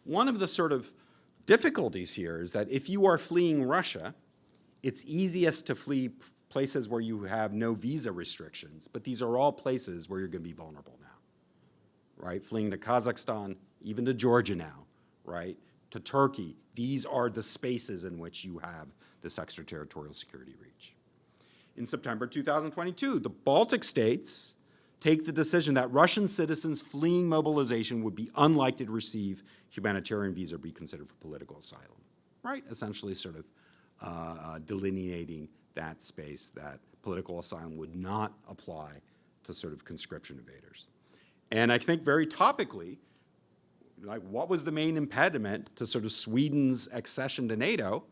One of the sort of difficulties here is that if you are fleeing Russia, it's easiest to flee places where you have no visa restrictions, but these are all places where you're going to be vulnerable now, right? Fleeing to Kazakhstan, even to Georgia now, right? To Turkey, these are the spaces in which you have this extraterritorial security reach. In September 2022, the Baltic states take the decision that Russian citizens fleeing mobilization would be unlikely to receive humanitarian visa or be considered for political asylum, right? Essentially sort of delineating that space that political asylum would not apply to sort of conscription evaders. And I think very topically, like, what was the main impediment to sort of Sweden's accession to NATO?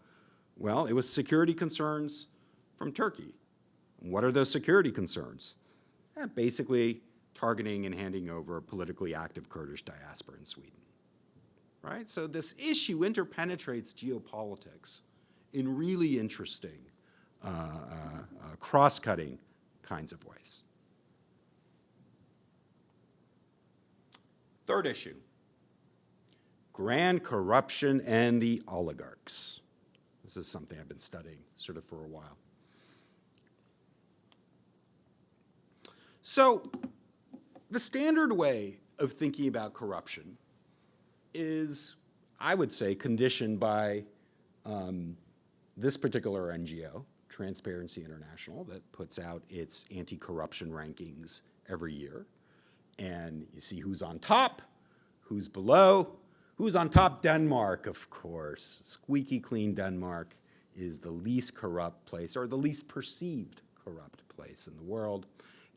Well, it was security concerns from Turkey. And what are those security concerns? Basically targeting and handing over a politically active Kurdish diaspora in Sweden, right? So this issue interpenetrates geopolitics in really interesting, cross-cutting kinds of ways. Third issue, grand corruption and the oligarchs. This is something I've been studying sort of for a while. So the standard way of thinking about corruption is, I would say, conditioned by this particular NGO, Transparency International, that puts out its anti-corruption rankings every year. And you see who's on top, who's below. Who's on top? Denmark, of course. Squeaky clean Denmark is the least corrupt place, or the least perceived corrupt place in the world.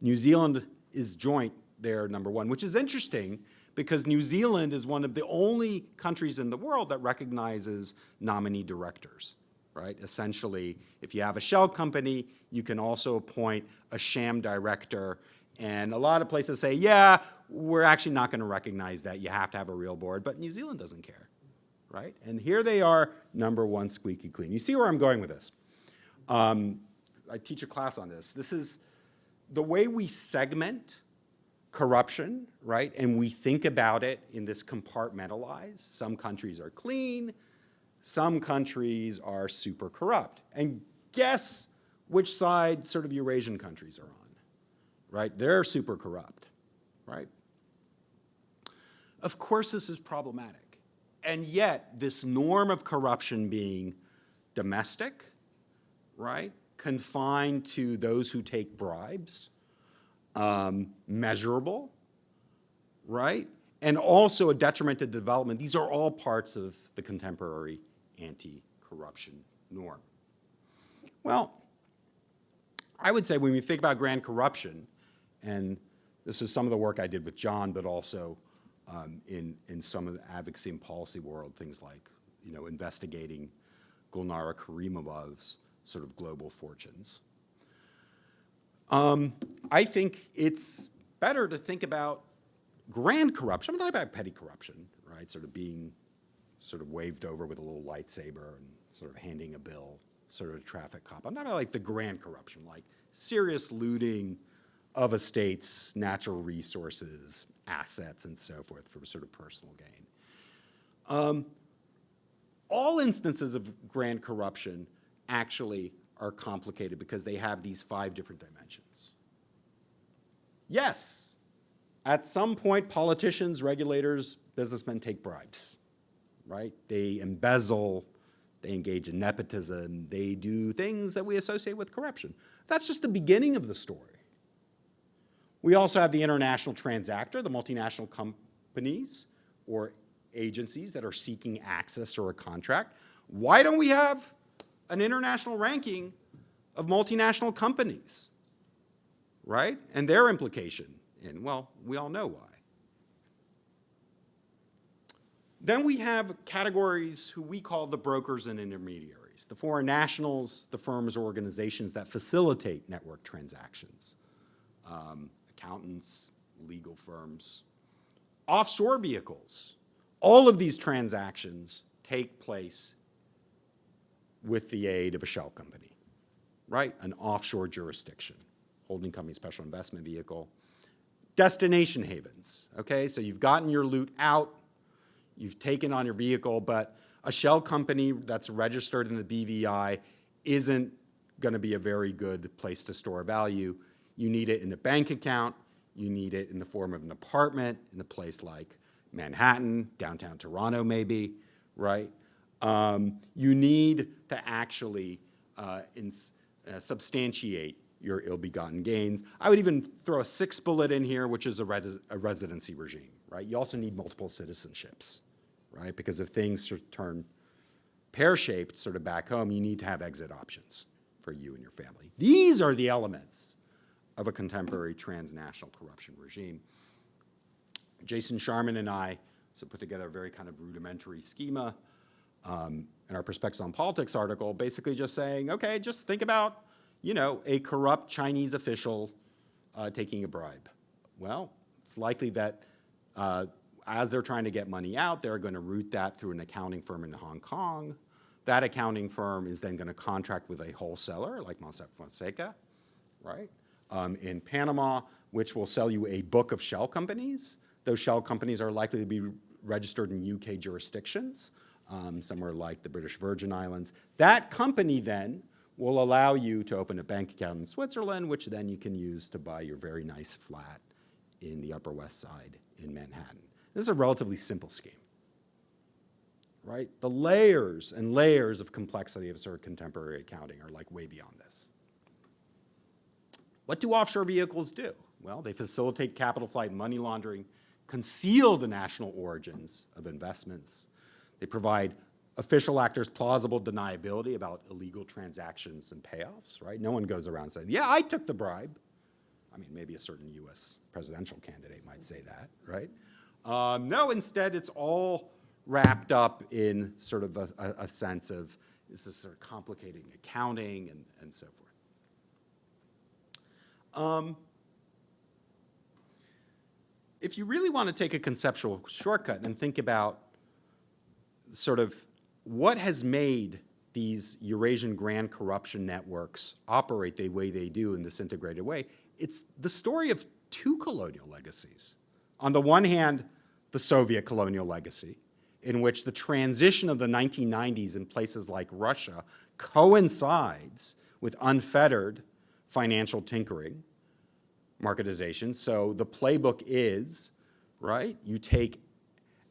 New Zealand is joint there, number one, which is interesting because New Zealand is one of the only countries in the world that recognizes nominee directors, right? Essentially, if you have a shell company, you can also appoint a sham director. And a lot of places say, yeah, we're actually not going to recognize that. You have to have a real board. But New Zealand doesn't care, right? And here they are, number one, squeaky clean. You see where I'm going with this. I teach a class on this. This is the way we segment corruption, right? And we think about it in this compartmentalized. Some countries are clean. Some countries are super corrupt. And guess which side sort of Eurasian countries are on, right? They're super corrupt, right? Of course, this is problematic. And yet, this norm of corruption being domestic, right? Confined to those who take bribes, measurable, right? And also a detriment to development. These are all parts of the contemporary anti-corruption norm. Well, I would say when we think about grand corruption, and this is some of the work I did with John, but also in some of the advocacy and policy world, things like, you know, investigating Gulnara Karimov's sort of global fortunes. I think it's better to think about grand corruption. I'm not talking about petty corruption, right? Sort of being sort of waved over with a little lightsaber and sort of handing a bill, sort of a traffic cop. I'm not about like the grand corruption, like serious looting of a state's natural resources, assets, and so forth for sort of personal gain. All instances of grand corruption actually are complicated because they have these 5 different dimensions. Yes, at some point, politicians, regulators, businessmen take bribes, right? They embezzle, they engage in nepotism, they do things that we associate with corruption. That's just the beginning of the story. We also have the international transactor, the multinational companies or agencies that are seeking access or a contract. Why don't we have an international ranking of multinational companies, right? And their implication in, well, we all know why. Then we have categories who we call the brokers and intermediaries, the foreign nationals, the firms or organizations that facilitate network transactions, accountants, legal firms, offshore vehicles, All of these transactions take place with the aid of a shell company, right? An offshore jurisdiction, holding company, special investment vehicle. Destination havens, okay? So you've gotten your loot out, you've taken on your vehicle, but a shell company that's registered in the BVI isn't going to be a very good place to store value. You need it in a bank account. You need it in the form of an apartment in a place like Manhattan, downtown Toronto maybe, right? You need to actually substantiate your ill-begotten gains. I would even throw a sixth bullet in here, which is a residency regime, right? You also need multiple citizenships, right? Because if things sort of turn pear-shaped sort of back home, you need to have exit options for you and your family. These are the elements of a contemporary transnational corruption regime. Jason Sharman and I put together a very kind of rudimentary schema in our Perspectives on Politics article, basically just saying, okay, just think about, you know, a corrupt Chinese official taking a bribe. Well, it's likely that as they're trying to get money out, they're going to route that through an accounting firm in Hong Kong. That accounting firm is then going to contract with a wholesaler like Mossack Fonseca, right, in Panama, which will sell you a book of shell companies. Those shell companies are likely to be registered in UK jurisdictions, somewhere like the British Virgin Islands. That company then will allow you to open a bank account in Switzerland, which then you can use to buy your very nice flat in the Upper West Side in Manhattan. This is a relatively simple scheme, right? The layers and layers of complexity of sort of contemporary accounting are like way beyond this. What do offshore vehicles do? Well, they facilitate capital flight and money laundering, conceal the national origins of investments. They provide official actors plausible deniability about illegal transactions and payoffs, right? No one goes around saying, yeah, I took the bribe. I mean, maybe a certain US presidential candidate might say that, right? No, instead, it's all wrapped up in sort of a sense of this is sort of complicating accounting and so forth. If you really want to take a conceptual shortcut and think about sort of what has made these Eurasian grand corruption networks operate the way they do in this integrated way, it's the story of two colonial legacies. On the one hand, the Soviet colonial legacy, in which the transition of the 1990s in places like Russia coincides with unfettered financial tinkering, marketization. So the playbook is, right, you take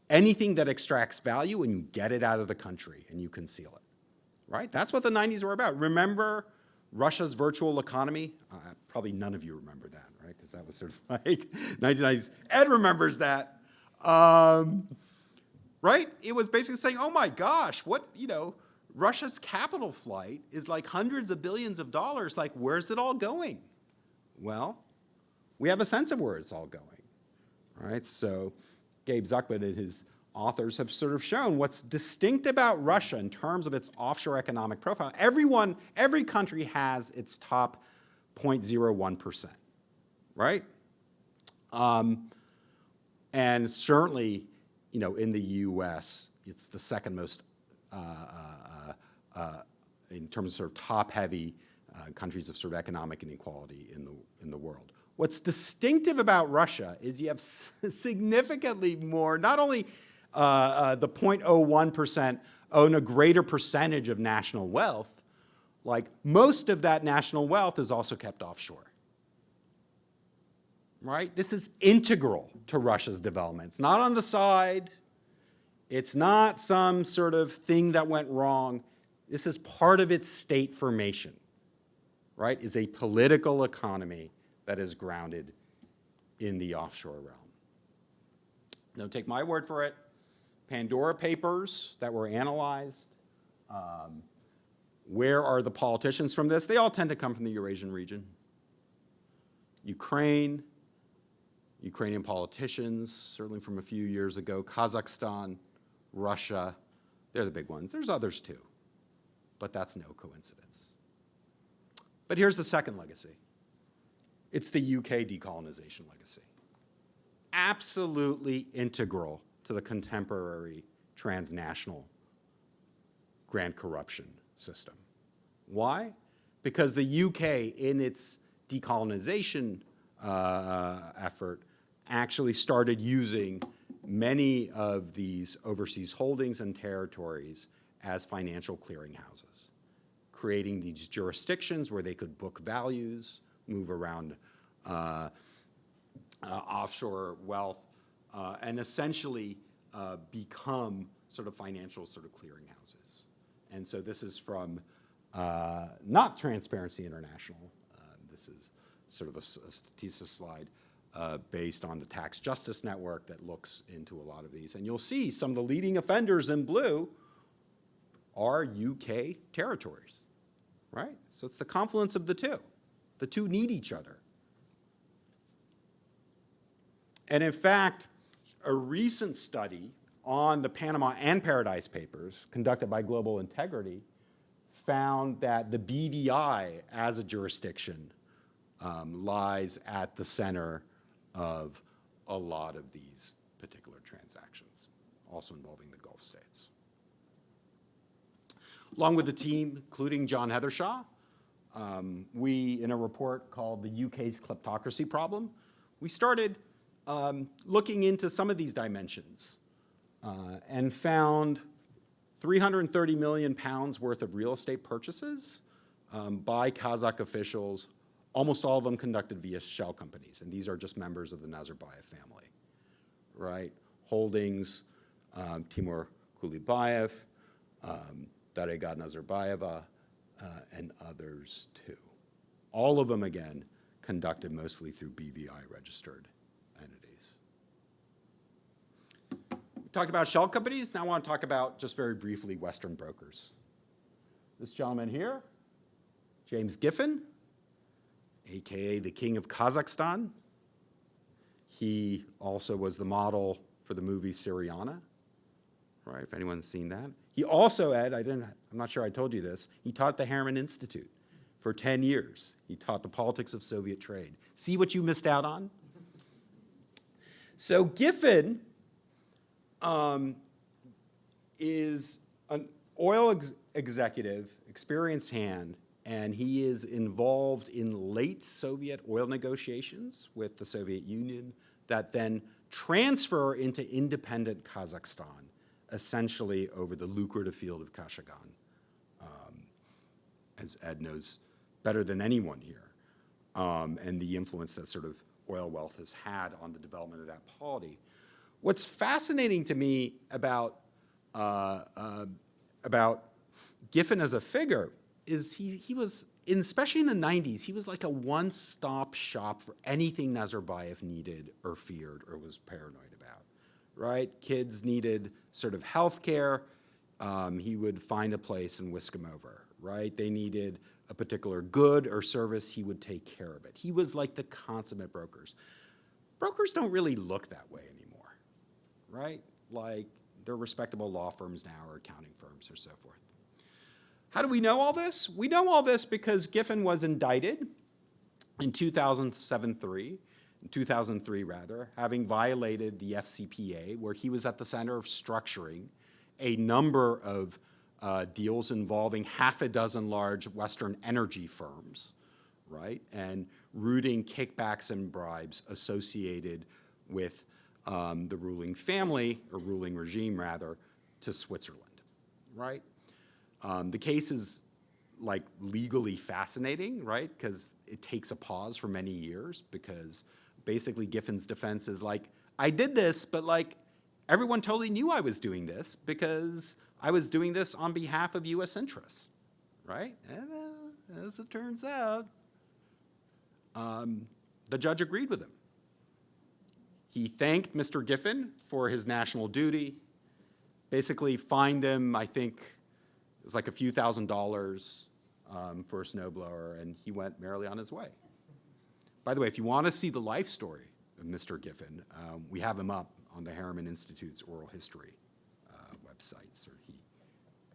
anything that extracts value and you get it out of the country and you conceal it, right? That's what the 90s were about. Remember Russia's virtual economy? Probably none of you remember that, right? Because that was sort of like 1990s. Ed remembers that, right? It was basically saying, oh my gosh, what, you know, Russia's capital flight is like hundreds of billions of dollars. Like, where's it all going? Well, we have a sense of where it's all going, right? So Gabe Zuckman and his authors have sort of shown what's distinct about Russia in terms of its offshore economic profile. Every country has its top 0.01%, right? And certainly, you know, in the U.S., it's the second most, in terms of sort of top-heavy countries of sort of economic inequality in the world. What's distinctive about Russia is you have significantly more, not only the 0.01% own a greater percentage of national wealth, like most of that national wealth is also kept offshore, right? This is integral to Russia's development. It's not on the side. It's not some sort of thing that went wrong. This is part of its state formation, right? It's a political economy that is grounded in the offshore realm. Don't take my word for it. Pandora Papers that were analyzed. Where are the politicians from this? They all tend to come from the Eurasian region. Ukrainian politicians, certainly from a few years ago. Kazakhstan, Russia, they're the big ones. There's others too, but that's no coincidence. But here's the second legacy. It's the UK decolonization legacy. Absolutely integral to the contemporary transnational grand corruption system. Why? Because the UK, in its decolonization effort, actually started using many of these overseas holdings and territories as financial clearinghouses, creating these jurisdictions where they could book values, move around offshore wealth, and essentially become sort of financial sort of clearinghouses. And so this is from not Transparency International. This is sort of a thesis slide based on the Tax Justice Network that looks into a lot of these. And you'll see some of the leading offenders in blue are UK territories, right? So it's the confluence of the two. The two need each other. And in fact, a recent study on the Panama and Paradise Papers conducted by Global Integrity found that the BVI as a jurisdiction lies at the center of a lot of these particular transactions, also involving the Gulf states. Along with the team, including John Heathershaw, we, in a report called The UK's Kleptocracy Problem, we started looking into some of these dimensions and found 330 million pounds worth of real estate purchases by Kazakh officials, almost all of them conducted via shell companies, and these are just members of the Nazarbayev family, right? Holdings, Timur Kulibayev, Darega Nazarbayeva, and others too. All of them, again, conducted mostly through BVI registered entities. We talked about shell companies. Now I want to talk about, just very briefly, Western brokers. This gentleman here, James Giffen, AKA the King of Kazakhstan. He also was the model for the movie Syriana, right, if anyone's seen that. He also, Ed, I'm not sure I told you this, he taught the Harriman Institute for 10 years. He taught the politics of Soviet trade. See what you missed out on? So Giffen is an oil executive, experienced hand, and he is involved in late Soviet oil negotiations with the Soviet Union that then transfer into independent Kazakhstan, essentially over the lucrative field of Kashagan, as Ed knows better than anyone here, and the influence that sort of oil wealth has had on the development of that polity. What's fascinating to me about Giffen as a figure is he was, especially in the 90s, he was like a one-stop shop for anything Nazarbayev needed or feared or was paranoid about, right? Kids needed sort of health care. He would find a place and whisk them over, right? They needed a particular good or service, he would take care of it. He was like the consummate brokers. Brokers don't really look that way anymore, right? Like, they're respectable law firms now or accounting firms or so forth. How do we know all this? We know all this because Giffen was indicted in 2003, having violated the FCPA, where he was at the center of structuring a number of deals involving half a dozen large Western energy firms, right? And rooting kickbacks and bribes associated with the ruling family, or ruling regime rather, to Switzerland, right? The case is like legally fascinating, right? Because it takes a pause for many years, because basically Giffen's defense is like, I did this, but like everyone totally knew I was doing this because I was doing this on behalf of US interests, right? And as it turns out, the judge agreed with him. He thanked Mr. Giffen for his national duty, basically fined him, I think, it was like a few $1,000s for a snowblower, and he went merrily on his way. By the way, if you want to see the life story of Mr. Giffen, we have him up on the Harriman Institute's oral history websites, or he,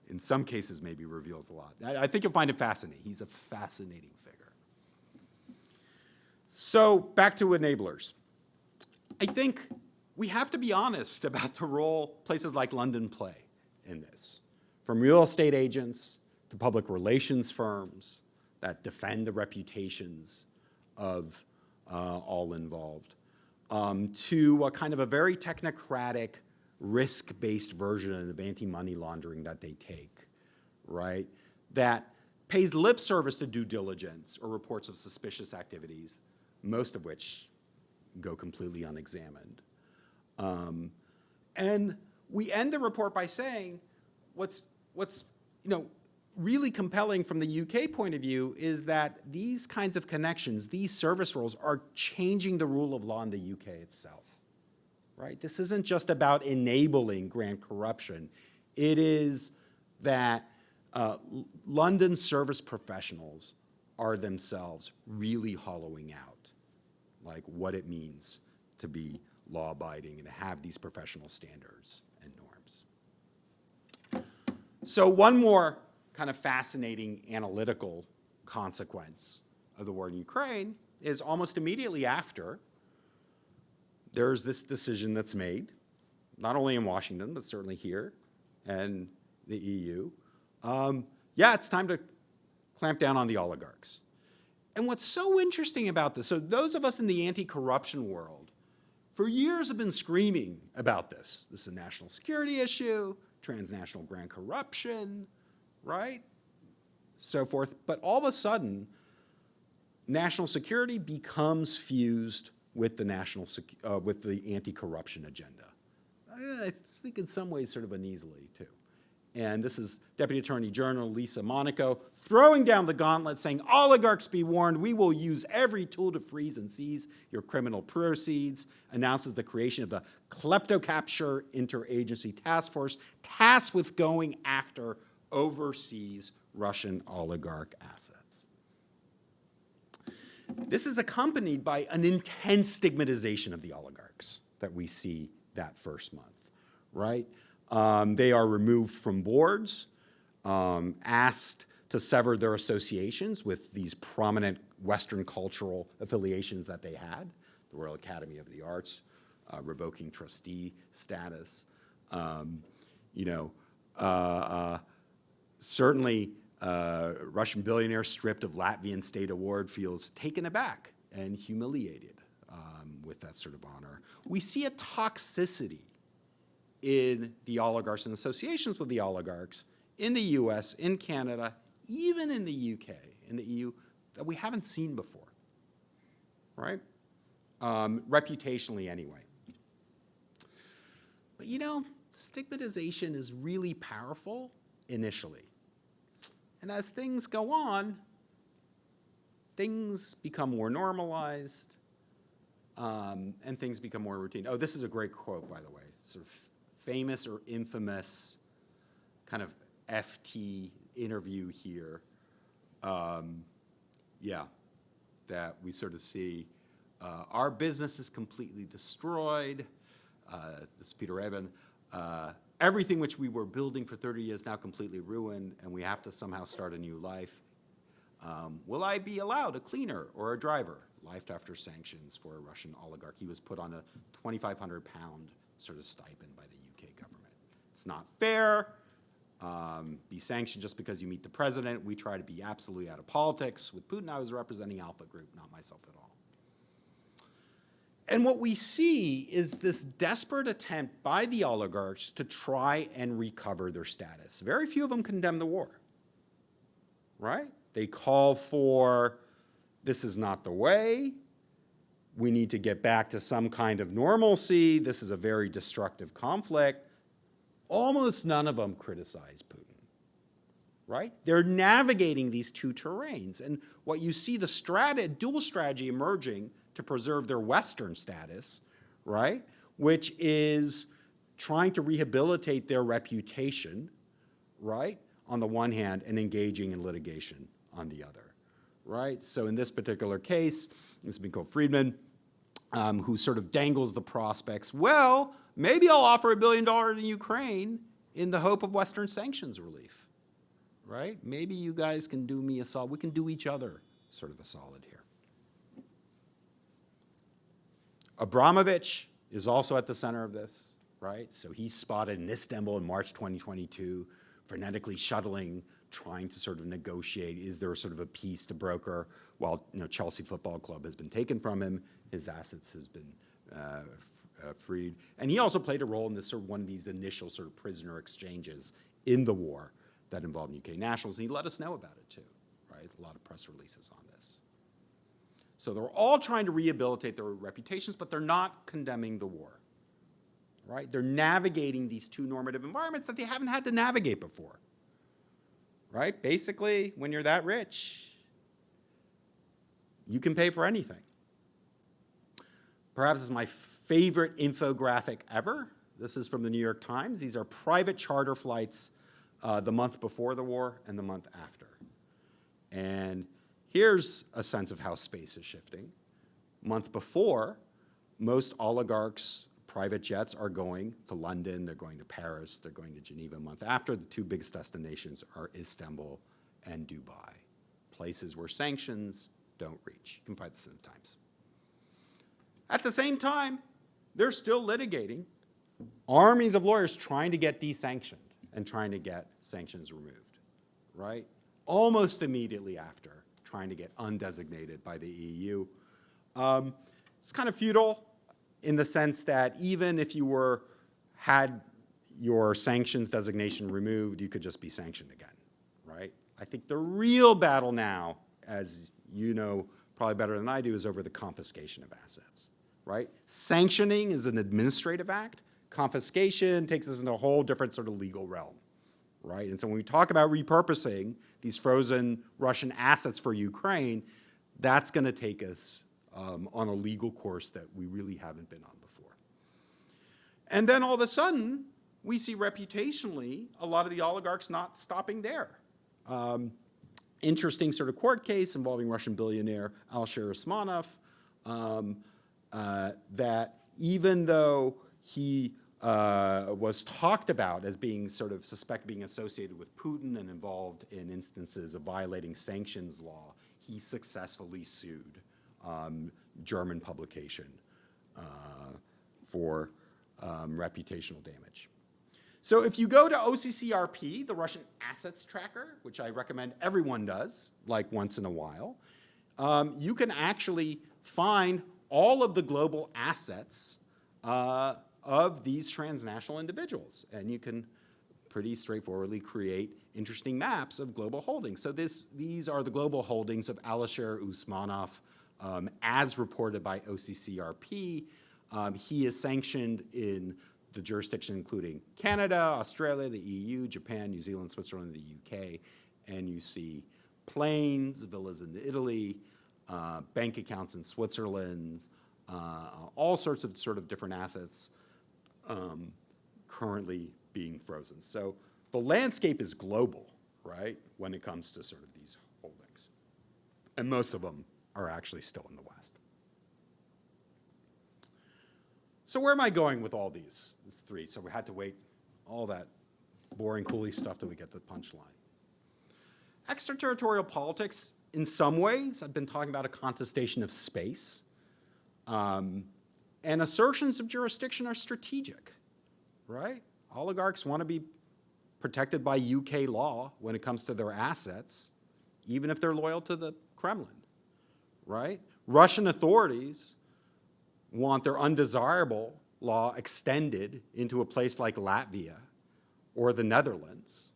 in some cases, maybe reveals a lot. I think you'll find it fascinating. He's a fascinating figure. So back to enablers. I think we have to be honest about the role places like London play in this. From real estate agents to public relations firms that defend the reputations of all involved, to a kind of a very technocratic, risk-based version of anti-money laundering that they take, right? That pays lip service to due diligence or reports of suspicious activities, most of which go completely unexamined. And we end the report by saying what's really compelling from the UK point of view is that these kinds of connections, these service roles, are changing the rule of law in the UK itself, right? This isn't just about enabling grand corruption. It is that London service professionals are themselves really hollowing out, like what it means to be law-abiding and to have these professional standards and norms. So one more kind of fascinating analytical consequence of the war in Ukraine is almost immediately after, there's this decision that's made, not only in Washington, but certainly here and the EU. Yeah, it's time to clamp down on the oligarchs. And what's so interesting about this, so those of us in the anti-corruption world for years have been screaming about this. This is a national security issue, transnational grand corruption, right? So forth. But all of a sudden, national security becomes fused with the with the anti-corruption agenda. I think in some ways sort of uneasily too. And this is Deputy Attorney General Lisa Monaco throwing down the gauntlet, saying, oligarchs be warned, we will use every tool to freeze and seize your criminal proceeds, announces the creation of the Kleptocapture Interagency Task Force, tasked with going after overseas Russian oligarch assets. This is accompanied by an intense stigmatization of the oligarchs that we see that first month, right? They are removed from boards, asked to sever their associations with these prominent Western cultural affiliations that they had, the Royal Academy of the Arts, revoking trustee status. Certainly, Russian billionaire stripped of Latvian state award feels taken aback and humiliated with that sort of honor. We see a toxicity in the oligarchs and associations with the oligarchs in the US, in Canada, even in the UK, in the EU, that we haven't seen before, right? Reputationally anyway. But stigmatization is really powerful initially. And as things go on, things become more normalized, and things become more routine. Oh, this is a great quote, by the way. Sort of famous or infamous kind of FT interview here. That we sort of see, our business is completely destroyed. This is Peter Eben. Everything which we were building for 30 years now completely ruined, and we have to somehow start a new life. Will I be allowed a cleaner or a driver? Life after sanctions for a Russian oligarch. He was put on a 2,500-pound sort of stipend by the UK government. It's not fair. Be sanctioned just because you meet the president. We try to be absolutely out of politics. With Putin, I was representing Alpha Group, not myself at all. And what we see is this desperate attempt by the oligarchs to try and recover their status. Very few of them condemn the war, right? They call for, this is not the way. We need to get back to some kind of normalcy. This is a very destructive conflict. Almost none of them criticize Putin, right? They're navigating these two terrains. And what you see, the dual strategy emerging to preserve their Western status, right? Which is trying to rehabilitate their reputation, right? On the one hand, and engaging in litigation on the other, right? So in this particular case, this has been called Friedman, who sort of dangles the prospects, well, maybe I'll offer $1 billion to Ukraine in the hope of Western sanctions relief, right? Maybe you guys can do me a solid, we can do each other sort of a solid here. Abramovich is also at the center of this, right? So he's spotted in Istanbul in March 2022, frenetically shuttling, trying to sort of negotiate, is there sort of a peace to broker, while Chelsea Football Club has been taken from him, his assets has been freed. And he also played a role in this sort of one of these initial sort of prisoner exchanges in the war that involved UK nationals, and he let us know about it too, right? A lot of press releases on this. So they're all trying to rehabilitate their reputations, but they're not condemning the war, right? They're navigating these two normative environments that they haven't had to navigate before, right? Basically, when you're that rich, you can pay for anything. Perhaps this is my favorite infographic ever. This is from the New York Times. These are private charter flights the month before the war and the month after. And here's a sense of how space is shifting. Month before, most oligarchs' private jets are going to London, they're going to Paris, they're going to Geneva. Month after, the two biggest destinations are Istanbul and Dubai, places where sanctions don't reach. You can find this in the Times. At the same time, they're still litigating, armies of lawyers trying to get desanctioned and trying to get sanctions removed, right? Almost immediately after, trying to get undesignated by the EU. It's kind of futile in the sense that even if you had your sanctions designation removed, you could just be sanctioned again, right? I think the real battle now, as you know probably better than I do, is over the confiscation of assets, right? Sanctioning is an administrative act. Confiscation takes us into a whole different sort of legal realm, right? And so when we talk about repurposing these frozen Russian assets for Ukraine, that's going to take us on a legal course that we really haven't been on before. And then all of a sudden, we see reputationally a lot of the oligarchs not stopping there. Interesting sort of court case involving Russian billionaire Alisher Usmanov, that even though he was talked about as being sort of suspected being associated with Putin and involved in instances of violating sanctions law, he successfully sued German publication for reputational damage. So if you go to OCCRP, the Russian assets tracker, which I recommend everyone does, like once in a while, you can actually find all of the global assets of these transnational individuals. And you can pretty straightforwardly create interesting maps of global holdings. So these are the global holdings of Alisher Usmanov as reported by OCCRP. He is sanctioned in the jurisdiction including Canada, Australia, the EU, Japan, New Zealand, Switzerland, the UK. And you see planes, villas in Italy, bank accounts in Switzerland, all sorts of sort of different assets currently being frozen. So the landscape is global, right, when it comes to sort of these holdings. And most of them are actually still in the West. So where am I going with all these three? So we had to wait all that boring, coolly stuff till we get to the punchline. Extraterritorial politics, in some ways, I've been talking about a contestation of space. And assertions of jurisdiction are strategic, right? Oligarchs want to be protected by UK law when it comes to their assets, even if they're loyal to the Kremlin, right? Russian authorities want their undesirable law extended into a place like Latvia or the Netherlands.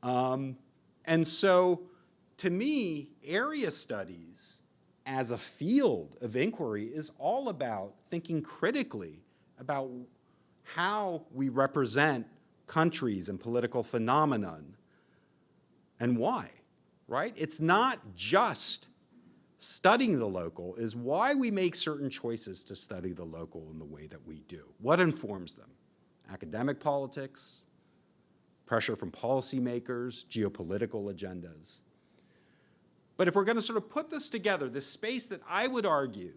And so, to me, area studies as a field of inquiry is all about thinking critically about how we represent countries and political phenomenon and why, right? It's not just studying the local, is why we make certain choices to study the local in the way that we do. What informs them? Academic politics, pressure from policymakers, geopolitical agendas. But if we're going to sort of put this together, this space that I would argue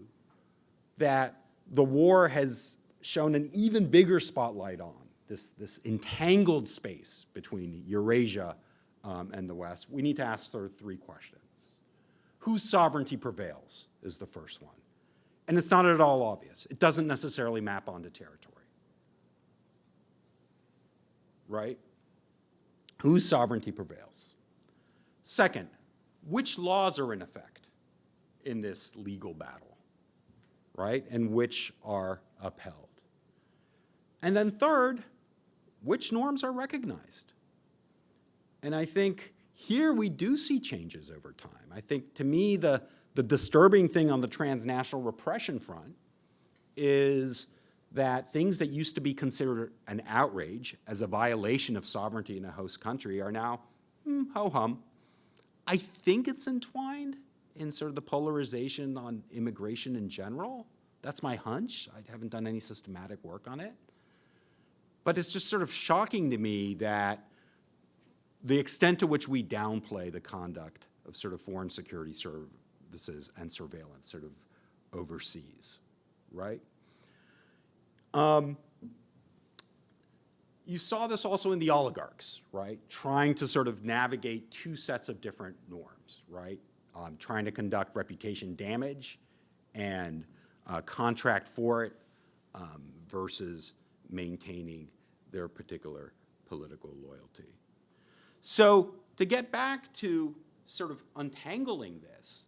that the war has shown an even bigger spotlight on, this entangled space between Eurasia and the West, we need to ask sort of three questions. Whose sovereignty prevails is the first one. And it's not at all obvious. It doesn't necessarily map onto territory, right? Whose sovereignty prevails? Second, which laws are in effect in this legal battle, right? And which are upheld? And then third, which norms are recognized? And I think here we do see changes over time. I think, to me, the disturbing thing on the transnational repression front is that things that used to be considered an outrage as a violation of sovereignty in a host country are now ho-hum. I think it's entwined in sort of the polarization on immigration in general. That's my hunch. I haven't done any systematic work on it. But it's just sort of shocking to me that the extent to which we downplay the conduct of sort of foreign security services and surveillance sort of overseas, right? You saw this also in the oligarchs, right? Trying to sort of navigate two sets of different norms, right? Trying to conduct reputation damage and contract for it versus maintaining their particular political loyalty. So to get back to sort of untangling this,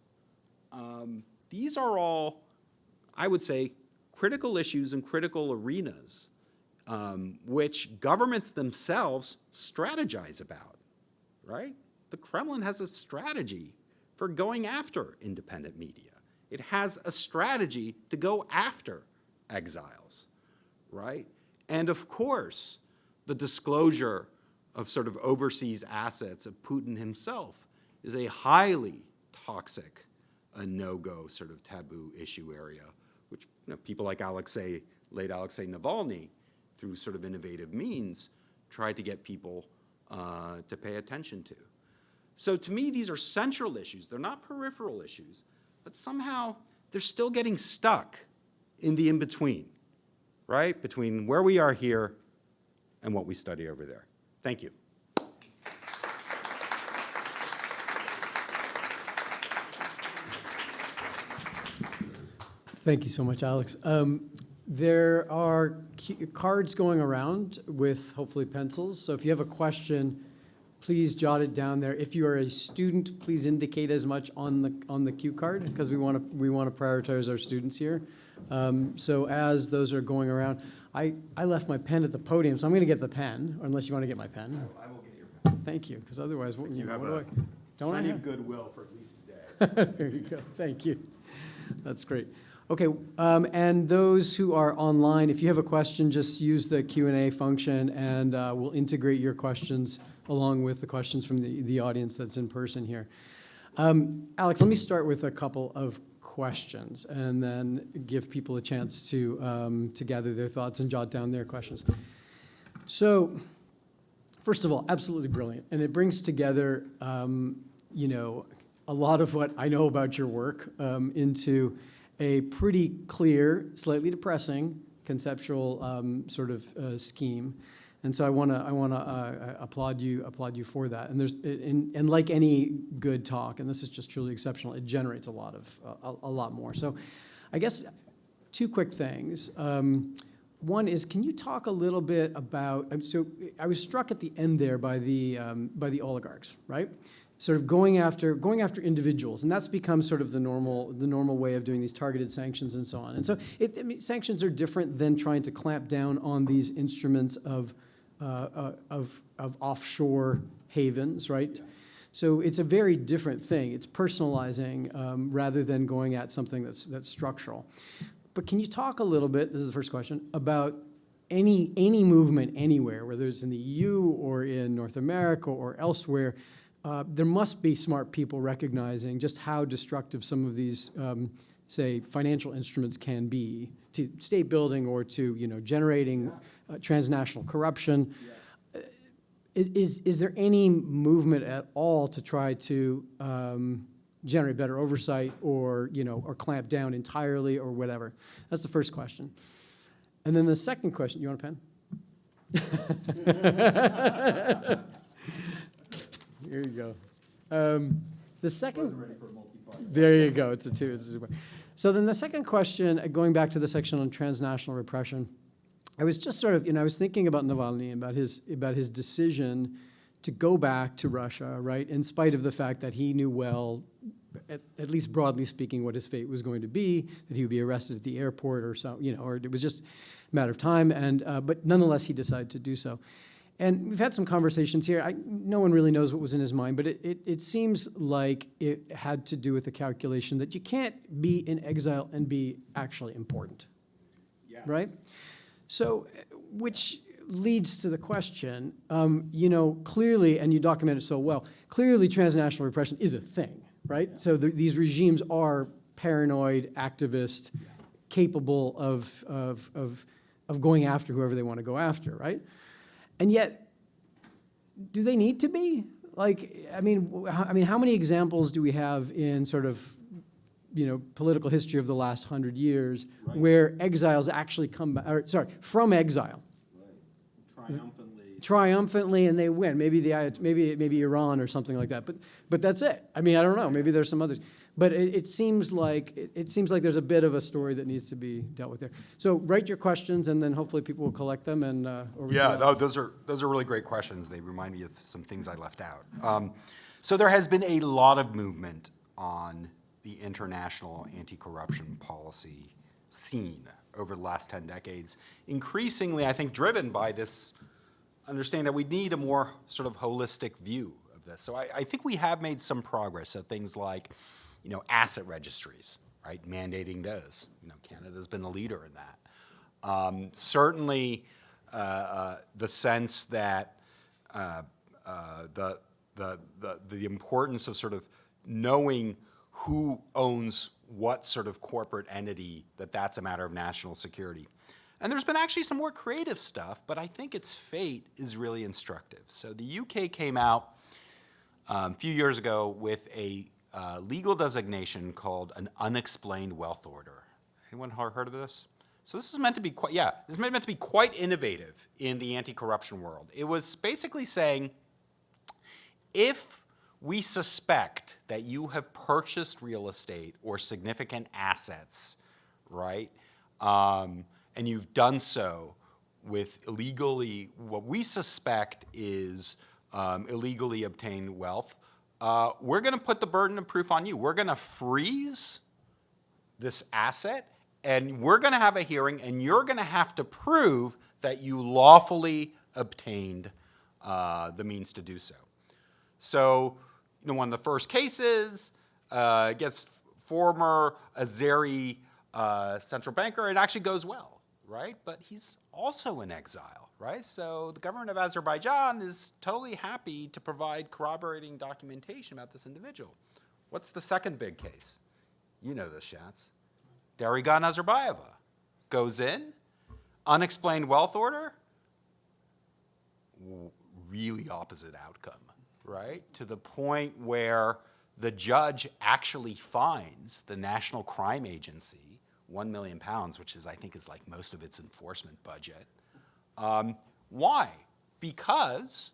these are all, I would say, critical issues and critical arenas which governments themselves strategize about, right? The Kremlin has a strategy for going after independent media. It has a strategy to go after exiles, right? And of course, the disclosure of sort of overseas assets of Putin himself is a highly toxic, a no-go sort of taboo issue area, which people like late Alexei Navalny, through sort of innovative means, tried to get people to pay attention to. So to me, these are central issues. They're not peripheral issues, but somehow they're still getting stuck in the in-between, right? Between where we are here and what we study over there. Thank you. Thank you so much, Alex. There are cards going around with hopefully pencils. So if you have a question, please jot it down there. If you are a student, please indicate as much on the cue card, because we want to prioritize our students here. So as those are going around, I left my pen at the podium, so I'm going to get the pen, unless you want to get my pen. I will get your pen. Thank you, because otherwise, You have plenty of goodwill for at least a day. There you go. Thank you. That's great. Okay, and those who are online, if you have a question, just use the Q&A function, and we'll integrate your questions along with the questions from the audience that's in person here. Alex, let me start with a couple of questions, and then give people a chance to gather their thoughts and jot down their questions. So, first of all, absolutely brilliant, and it brings together, a lot of what I know about your work into a pretty clear, slightly depressing conceptual sort of scheme, and so I want to applaud you for that. And and like any good talk, and this is just truly exceptional, it generates a lot more. So, I guess two quick things. One is, can you talk a little bit about? So I was struck at the end there by the oligarchs, right? Sort of going after individuals, and that's become sort of the normal way of doing these targeted sanctions and so on. And so, sanctions are different than trying to clamp down on these instruments of offshore havens, right? Yeah. So it's a very different thing. It's personalizing rather than going at something that's structural. But can you talk a little bit? This is the first question about any movement anywhere, whether it's in the EU or in North America or elsewhere. There must be smart people recognizing just how destructive some of these, say, financial instruments can be to state building or to, generating transnational corruption. Yeah. Is there any movement at all to try to generate better oversight or, or clamp down entirely or whatever? That's the first question. And then the second question, you want a pen? Here you go. The second. Wasn't ready for a multi-part. There you go. It's a two. So then the second question, going back to the section on transnational repression, I was just sort of, I was thinking about Navalny, about his decision to go back to Russia, right, in spite of the fact that he knew well, at least broadly speaking, what his fate was going to be, that he would be arrested at the airport or so, or it was just a matter of time, but nonetheless he decided to do so. And we've had some conversations here. No one really knows what was in his mind, but it seems like it had to do with the calculation that you can't be in exile and be actually important, Yes. right? So, which leads to the question, clearly, and you document it so well, clearly transnational repression is a thing, right? Yeah. So these regimes are paranoid, activist, capable of going after whoever they want to go after, right? And yet, do they need to be? I mean, how many examples do we have in sort of, political history of the last 100 years where exiles actually come back, from exile? Right. Triumphantly, and they win. Maybe Iran or something like that. But that's it. I mean, I don't know. Maybe there's some others. But it seems like there's a bit of a story that needs to be dealt with there. So write your questions, and then hopefully people will collect them. And those are really great questions. They remind me of some things I left out. So there has been a lot of movement on the international anti-corruption policy scene over the last 10 decades, increasingly, I think, driven by this understanding that we need a more sort of holistic view of this. So I think we have made some progress. So things like, asset registries, right? Mandating those. Canada's been a leader in that. Certainly, the sense that the importance of sort of knowing who owns what sort of corporate entity, that's a matter of national security. And there's been actually some more creative stuff, but I think its fate is really instructive. So the UK came out a few years ago with a legal designation called an unexplained wealth order. Anyone heard of this? So this is meant to be quite innovative in the anti-corruption world. It was basically saying, if we suspect that you have purchased real estate or significant assets, right, and you've done so with what we suspect is illegally obtained wealth, we're going to put the burden of proof on you. We're going to freeze this asset, and we're going to have a hearing, and you're going to have to prove that you lawfully obtained the means to do so. So, one of the first cases against former Azeri central banker, it actually goes well, right? But he's also in exile, right? So the government of Azerbaijan is totally happy to provide corroborating documentation about this individual. What's the second big case? You know this, Schatz. Darigan Nazarbayeva goes in, unexplained wealth order, really opposite outcome, right? To the point where the judge actually fines the National Crime Agency £1 million, which I think is like most of its enforcement budget. Why? Because,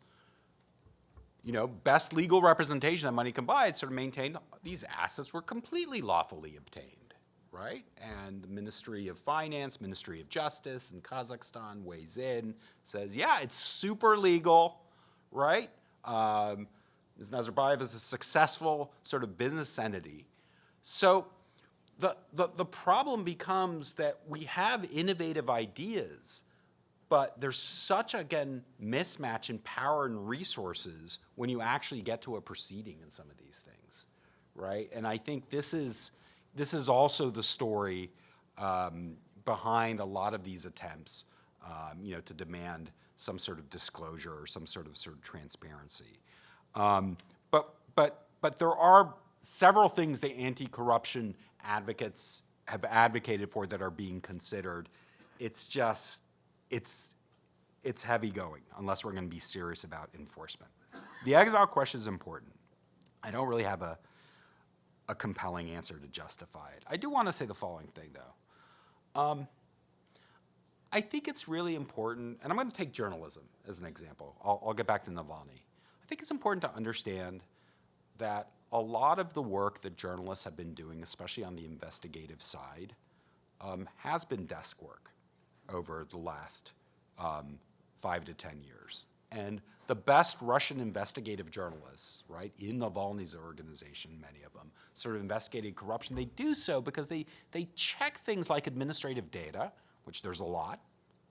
best legal representation that money can buy, it sort of maintained these assets were completely lawfully obtained, right? And the Ministry of Finance, Ministry of Justice in Kazakhstan weighs in, says, yeah, it's super legal, right? Ms. Nazarbayev is a successful sort of business entity. So the problem becomes that we have innovative ideas, but there's such, again, mismatch in power and resources when you actually get to a proceeding in some of these things, right? And I think this is also the story behind a lot of these attempts, to demand some sort of disclosure or some sort of transparency. But there are several things the anti-corruption advocates have advocated for that are being considered. It's just, it's heavy going unless we're going to be serious about enforcement. The exile question is important. I don't really have a compelling answer to justify it. I do want to say the following thing, though. I think it's really important, and I'm going to take journalism as an example. I'll get back to Navalny. I think it's important to understand that a lot of the work that journalists have been doing, especially on the investigative side, has been desk work over the last 5 to 10 years. And the best Russian investigative journalists, right, in Navalny's organization, many of them, sort of investigating corruption, they do so because they check things like administrative data, which there's a lot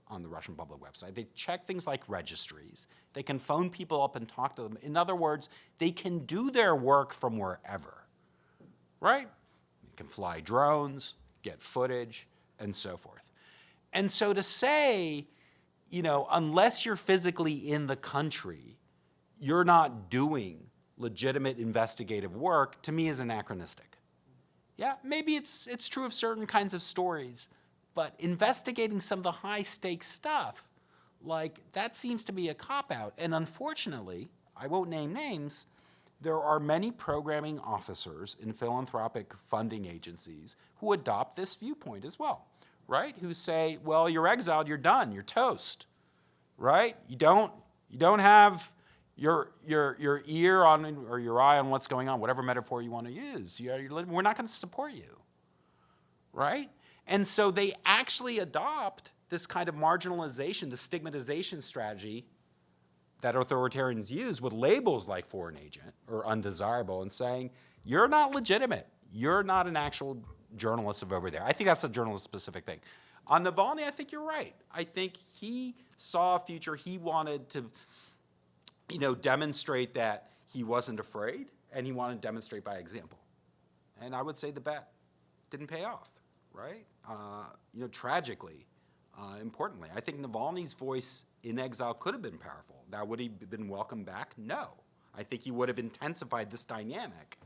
on the Russian public website. They check things like registries. They can phone people up and talk to them. In other words, they can do their work from wherever, right? They can fly drones, get footage, and so forth. And so to say, you know, unless you're physically in the country, you're not doing legitimate investigative work, to me is anachronistic. Yeah, maybe it's true of certain kinds of stories, but investigating some of the high-stakes stuff, like, that seems to be a cop-out. And unfortunately, I won't name names, there are many programming officers in philanthropic funding agencies who adopt this viewpoint as well, right? Who say, well, you're exiled, you're done, you're toast, right? You don't have your ear on, or your eye on what's going on, whatever metaphor you want to use. We're not going to support you, right? And so they actually adopt this kind of marginalization, the stigmatization strategy that authoritarians use with labels like foreign agent or undesirable, and saying, you're not legitimate. You're not an actual journalist of over there. I think that's a journalist-specific thing. On Navalny, I think you're right. I think he saw a future. He wanted to, you know, demonstrate that he wasn't afraid, and he wanted to demonstrate by example. And I would say the bet didn't pay off, right? You know, tragically, importantly, I think Navalny's voice in exile could have been powerful. Now, would he have been welcomed back? No. I think he would have intensified this dynamic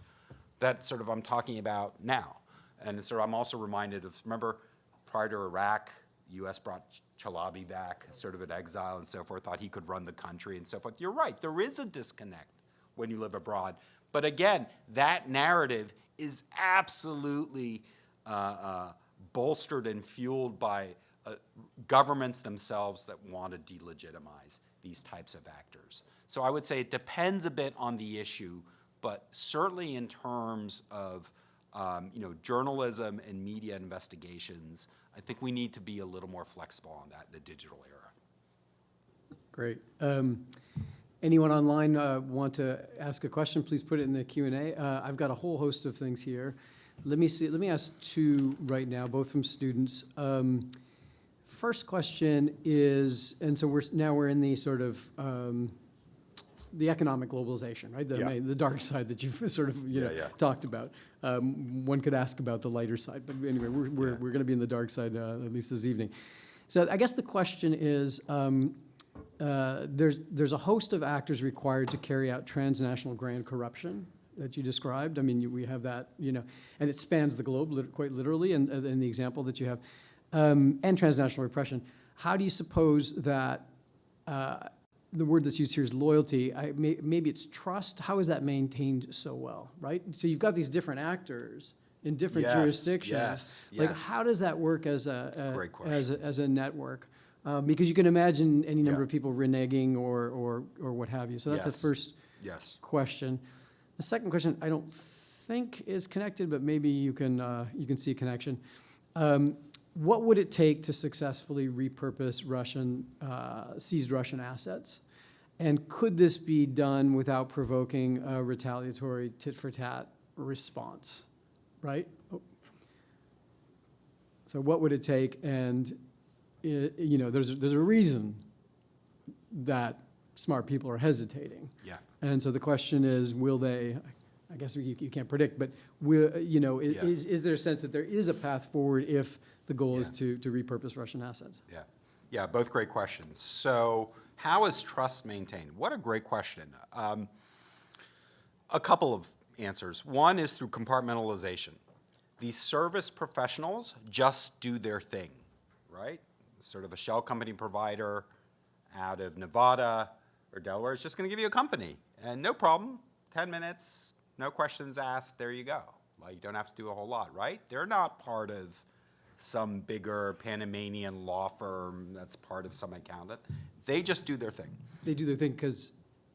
that sort of I'm talking about now. And sort of I'm also reminded of, remember, prior to Iraq, the U.S. brought Chalabi back, sort of in exile and so forth, thought he could run the country and so forth. You're right, there is a disconnect when you live abroad. But again, that narrative is absolutely bolstered and fueled by governments themselves that want to delegitimize these types of actors. So I would say it depends a bit on the issue, but certainly in terms of you know, journalism and media investigations, I think we need to be a little more flexible on that in the digital era. Great. Anyone online want to ask a question? Please put it in the Q&A. I've got a whole host of things here. Let me ask two right now, both from students. First question is, and so we're in the sort of the economic globalization, right? The dark side that you've sort of talked about. One could ask about the lighter side, but anyway, we're going to be in the dark side at least this evening. So I guess the question is, there's a host of actors required to carry out transnational grand corruption that you described. I mean, we have that, you know, and it spans the globe quite literally in the example that you have, and transnational repression. How do you suppose that the word that's used here is loyalty? Maybe it's trust. How is that maintained so well, right? So you've got these different actors in different jurisdictions. Yes. Like, how does that work as Great question. as a network? Because you can imagine any number of people reneging or what have you. So that's the first question. The second question, I don't think is connected, but maybe you can see a connection. What would it take to successfully repurpose seized Russian assets? And could this be done without provoking a retaliatory tit-for-tat response, right? So what would it take? And you know, there's a reason that smart people are hesitating. Yeah. And so the question is, will they? I guess you can't predict, but is there a sense that there is a path forward if the goal is to repurpose Russian assets? Yeah, both great questions. So how is trust maintained? What a great question. A couple of answers. One is through compartmentalization. These service professionals just do their thing, right? Sort of a shell company provider out of Nevada or Delaware is just going to give you a company. And no problem, 10 minutes, no questions asked, there you go. Well, you don't have to do a whole lot, right? They're not part of some bigger Panamanian law firm that's part of some accountant. They just do their thing. They do their thing because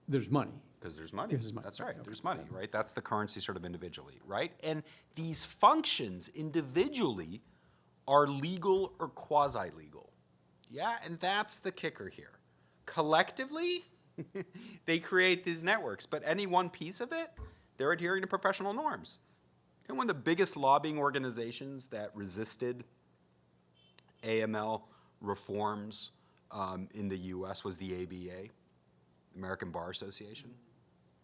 there's money. Because there's money. Because there's money. That's right. Okay. There's money, right? That's the currency sort of individually, right? And these functions individually are legal or quasi-legal. Yeah, and that's the kicker here. Collectively, they create these networks, but any one piece of it, they're adhering to professional norms. And one of the biggest lobbying organizations that resisted AML reforms in the US was the ABA, American Bar Association,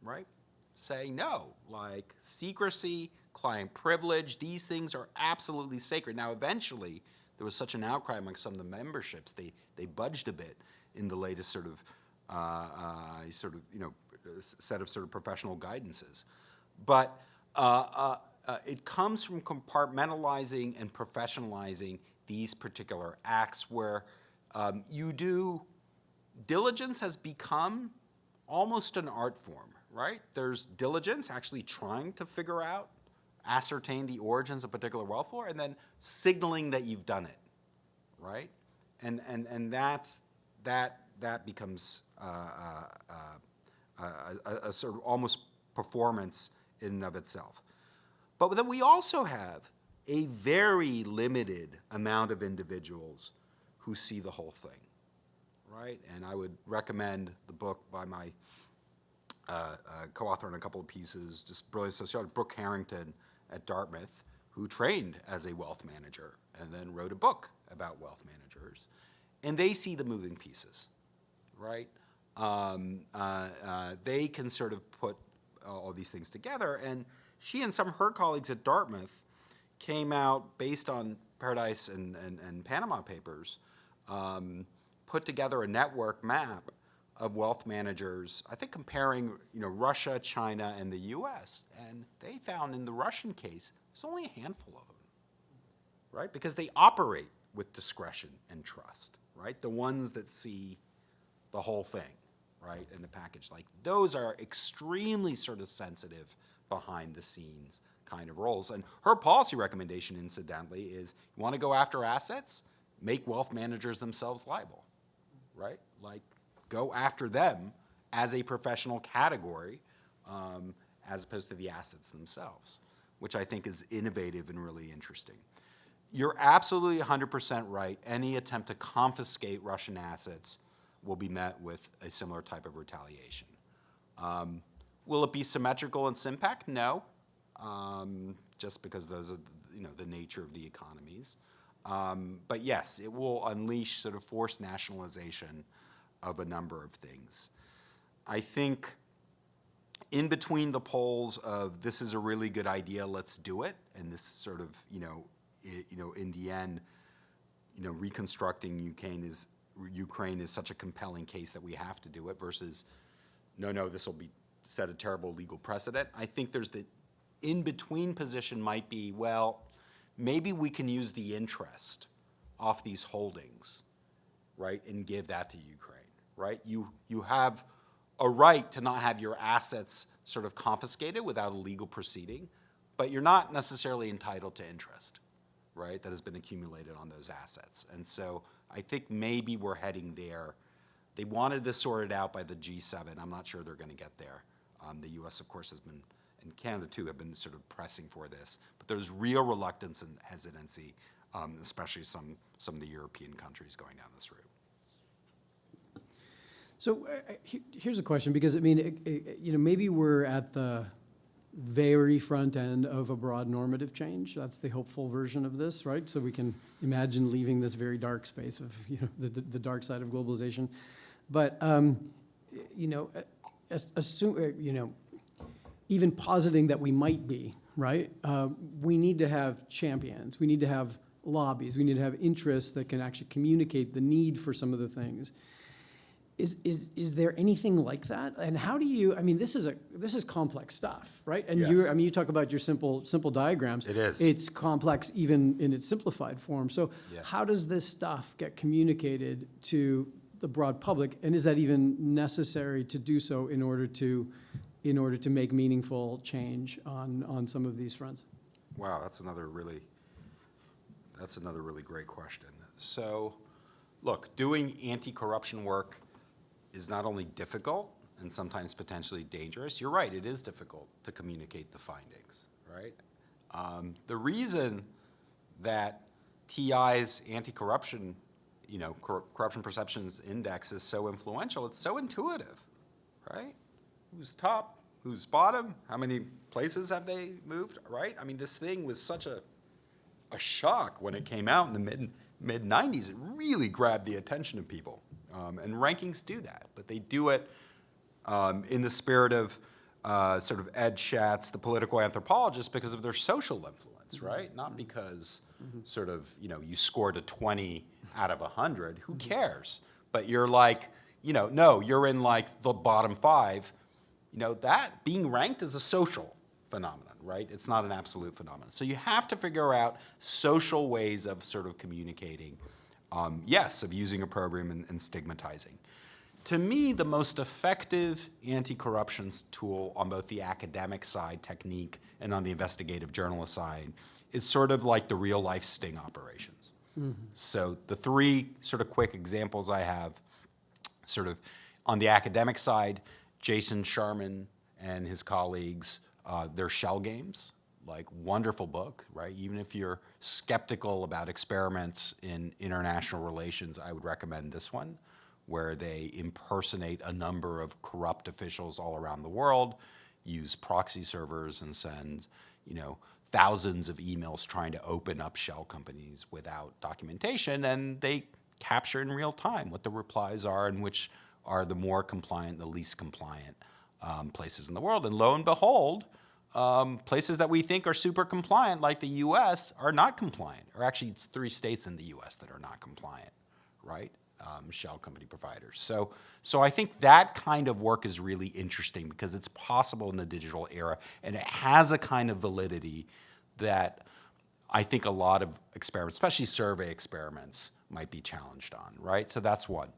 right? Saying no, like secrecy, client privilege, these things are absolutely sacred. Now, eventually, there was such an outcry among some of the memberships, they budged a bit in the latest sort of set of sort of professional guidances. But it comes from compartmentalizing and professionalizing these particular acts where diligence has become almost an art form, right? There's diligence, actually trying to figure out, ascertain the origins of a particular wealth flow, and then signaling that you've done it, right? And that becomes a sort of almost performance in and of itself. But then we also have a very limited amount of individuals who see the whole thing, right? And I would recommend the book by my co-author on a couple of pieces, just brilliant sociologist, Brooke Harrington at Dartmouth, who trained as a wealth manager and then wrote a book about wealth managers. And they see the moving pieces, right? They can sort of put all these things together. And she and some of her colleagues at Dartmouth came out based on Paradise and Panama Papers, put together a network map of wealth managers, I think comparing Russia, China, and the US. And they found in the Russian case, there's only a handful of them, right? Because they operate with discretion and trust, right? The ones that see the whole thing, right, in the package. Like those are extremely sort of sensitive behind the scenes kind of roles. And her policy recommendation, incidentally, is you want to go after assets, make wealth managers themselves liable, right? Like go after them as a professional category as opposed to the assets themselves, which I think is innovative and really interesting. You're absolutely 100% right. Any attempt to confiscate Russian assets will be met with a similar type of retaliation. Will it be symmetrical in its impact? No, just because those are the nature of the economies. But yes, it will unleash sort of forced nationalization of a number of things. I think in between the poles of this is a really good idea, let's do it, and this sort of in the end, reconstructing Ukraine is such a compelling case that we have to do it versus no, this will set a terrible legal precedent. I think there's the in-between position might be, well, maybe we can use the interest off these holdings, right, and give that to Ukraine, right? You have a right to not have your assets sort of confiscated without a legal proceeding, but you're not necessarily entitled to interest, right, that has been accumulated on those assets. And so I think maybe we're heading there. They wanted this sorted out by the G7. I'm not sure they're going to get there. The U.S., of course, has been, and Canada too, have been sort of pressing for this. But there's real reluctance and hesitancy, especially some of the European countries going down this route. So here's a question, because I mean, maybe we're at the very front end of a broad normative change. That's the hopeful version of this, right? So we can imagine leaving this very dark space of the dark side of globalization. But assume even positing that we might be, right? We need to have champions. We need to have lobbies. We need to have interests that can actually communicate the need for some of the things. Is there anything like that? And how do you? I mean, this is complex stuff, right? And yes. you talk about your simple diagrams. It is. It's complex even in its simplified form. So yeah. How does this stuff get communicated to the broad public? And is that even necessary to do so in order to make meaningful change on some of these fronts? Wow, that's another really great question. So, look, doing anti-corruption work is not only difficult, and sometimes potentially dangerous, you're right, it is difficult to communicate the findings, right? The reason that TI's anti-corruption, corruption perceptions index is so influential, it's so intuitive, right? Who's top, who's bottom, how many places have they moved, right? I mean, this thing was such a shock when it came out in the mid-90s. It really grabbed the attention of people. And rankings do that, but they do it in the spirit of sort of Ed Schatz, the political anthropologist, because of their social influence, right? Not because sort of, you scored a 20 out of 100. Who cares? But you're like, no, you're in like the bottom 5. That being ranked is a social phenomenon, right? It's not an absolute phenomenon. So you have to figure out social ways of sort of communicating, yes, of using opprobrium and stigmatizing. To me, the most effective anti-corruption tool on both the academic side, technique, and on the investigative journalist side is sort of like the real-life sting operations. So the 3 sort of quick examples I have, sort of on the academic side, Jason Sharman and his colleagues, their Shell Games, like wonderful book, right? Even if you're skeptical about experiments in international relations, I would recommend this one, where they impersonate a number of corrupt officials all around the world, use proxy servers and send, thousands of emails trying to open up shell companies without documentation, and they capture in real time what the replies are and which are the more compliant, the least compliant places in the world. And lo and behold, places that we think are super compliant, like the US, are not compliant. Or actually, it's 3 states in the US that are not compliant, right? Shell company providers. So I think that kind of work is really interesting because it's possible in the digital era, and it has a kind of validity that I think a lot of experiments, especially survey experiments, might be challenged on, right? So that's one.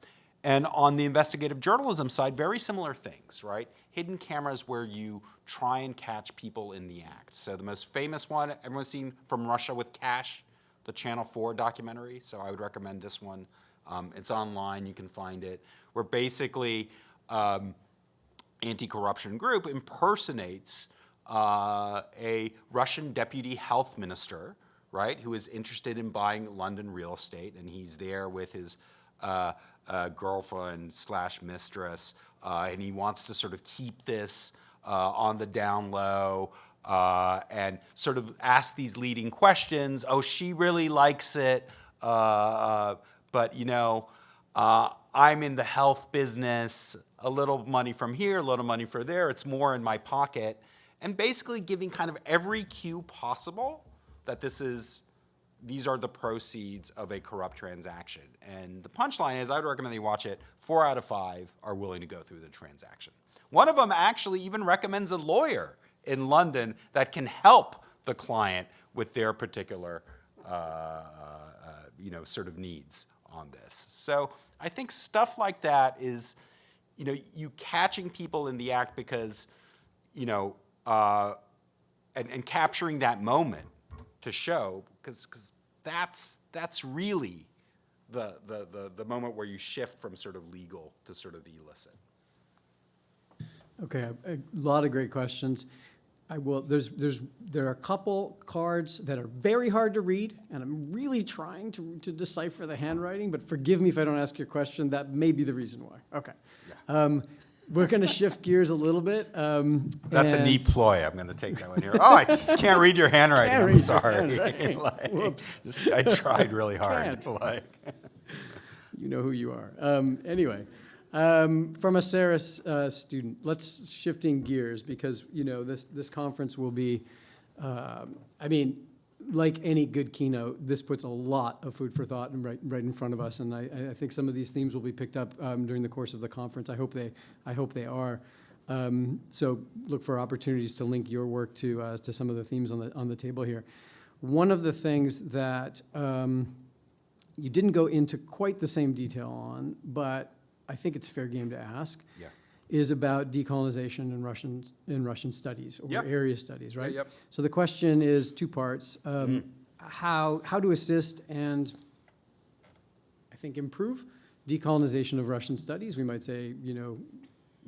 And on the investigative journalism side, very similar things, right? Hidden cameras where you try and catch people in the act. So the most famous one, everyone's seen From Russia with Cash, the Channel 4 documentary. So I would recommend this one. It's online, you can find it, where basically anti-corruption group impersonates a Russian deputy health minister, right, who is interested in buying London real estate, and he's there with his girlfriend / mistress, and he wants to sort of keep this on the down low, and sort of ask these leading questions. Oh, she really likes it, but I'm in the health business, a little money from here, a little money from there, it's more in my pocket, and basically giving kind of every cue possible that these are the proceeds of a corrupt transaction. And the punchline is, I'd recommend that you watch it. 4 out of 5 are willing to go through the transaction. One of them actually even recommends a lawyer in London that can help the client with their particular sort of needs on this. So I think stuff like that is, you catching people in the act because, and capturing that moment to show, because that's really the moment where you shift from sort of legal to sort of illicit. Okay, a lot of great questions. There are a couple cards that are very hard to read, and I'm really trying to decipher the handwriting, but forgive me if I don't ask your question. That may be the reason why. Okay. Yeah. We're going to shift gears a little bit. That's a neat ploy. I'm going to take that one here. Oh, I just can't read your handwriting. I'm sorry. Whoops. I tried really hard. You know who you are. Anyway. From a Saris student, let's shifting gears because this conference will be, like any good keynote, this puts a lot of food for thought right in front of us, and I think some of these themes will be picked up during the course of the conference. I hope they are. So look for opportunities to link your work to some of the themes on the table here. One of the things that you didn't go into quite the same detail on, but I think it's fair game to ask, is about decolonization in Russian studies or area studies, right? Yep. So the question is 2 parts: how to assist and I think improve decolonization of Russian studies. We might say,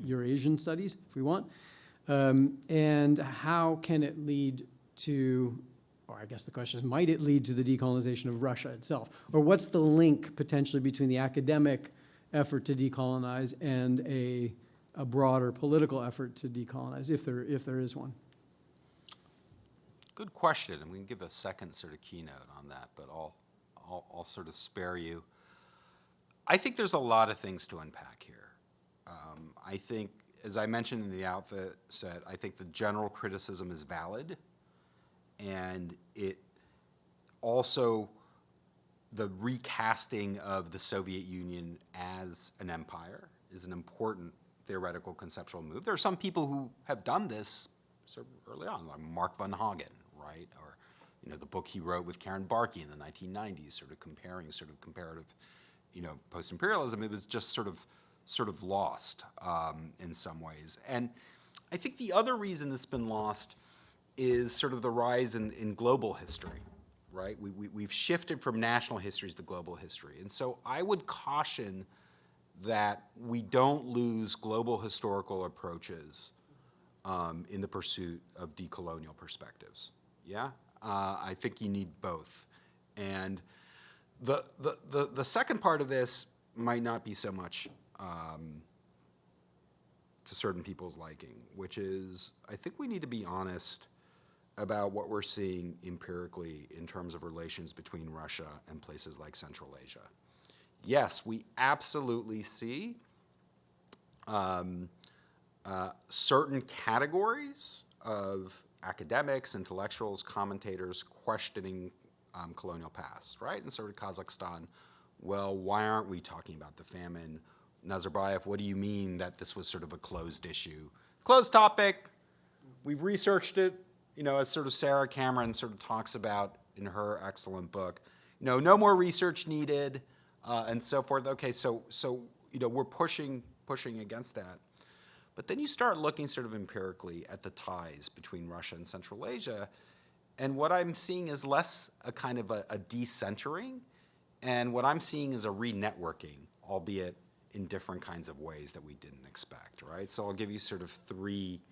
Eurasian studies, if we want. And how can it lead to, or I guess the question is, might it lead to the decolonization of Russia itself? Or what's the link potentially between the academic effort to decolonize and a broader political effort to decolonize, if there is one? Good question, and we can give a second sort of keynote on that, but I'll sort of spare you. I think there's a lot of things to unpack here. I think, as I mentioned in the outset, I think the general criticism is valid, and it also, the recasting of the Soviet Union as an empire is an important theoretical conceptual move. There are some people who have done this sort of early on, like Mark von Hagen, right? Or, the book he wrote with Karen Barkey in the 1990s, sort of comparing sort of comparative, post-imperialism. It was just sort of lost in some ways. And I think the other reason it's been lost is sort of the rise in global history, right? We've shifted from national histories to global history. And so I would caution that we don't lose global historical approaches in the pursuit of decolonial perspectives. Yeah, I think you need both. And the second part of this might not be so much to certain people's liking, which is I think we need to be honest about what we're seeing empirically in terms of relations between Russia and places like Central Asia. Yes, we absolutely see certain categories of academics, intellectuals, commentators questioning colonial past, right? And sort of Kazakhstan, well, why aren't we talking about the famine? Nazarbayev, what do you mean that this was sort of a closed issue? Closed topic. We've researched it, as sort of Sarah Cameron sort of talks about in her excellent book. No more research needed, and so forth. Okay, so we're pushing against that. But then you start looking sort of empirically at the ties between Russia and Central Asia, and what I'm seeing is less a kind of a decentering, and what I'm seeing is a re-networking, albeit in different kinds of ways that we didn't expect, right? So I'll give you sort of three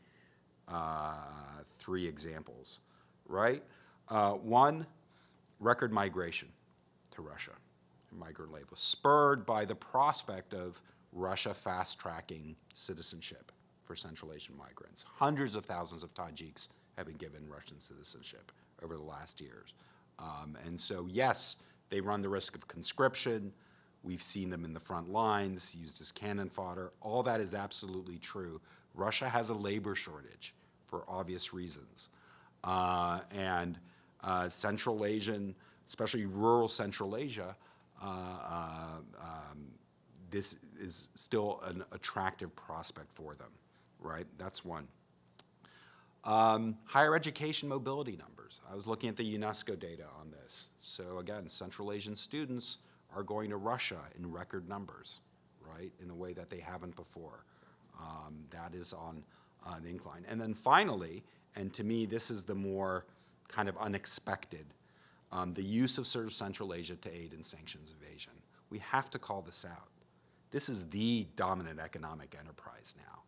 examples, right? One, record migration to Russia. Migrant labor was spurred by the prospect of Russia fast-tracking citizenship for Central Asian migrants. Hundreds of thousands of Tajiks have been given Russian citizenship over the last years. And so, yes, they run the risk of conscription. We've seen them in the front lines, used as cannon fodder. All that is absolutely true. Russia has a labor shortage for obvious reasons. And Central Asian, especially rural Central Asia, this is still an attractive prospect for them, right? That's one. Higher education mobility numbers. I was looking at the UNESCO data on this. So again, Central Asian students are going to Russia in record numbers, right, in a way that they haven't before. That is on the incline. And then finally, and to me this is the more kind of unexpected, the use of sort of Central Asia to aid in sanctions evasion. We have to call this out. This is the dominant economic enterprise now,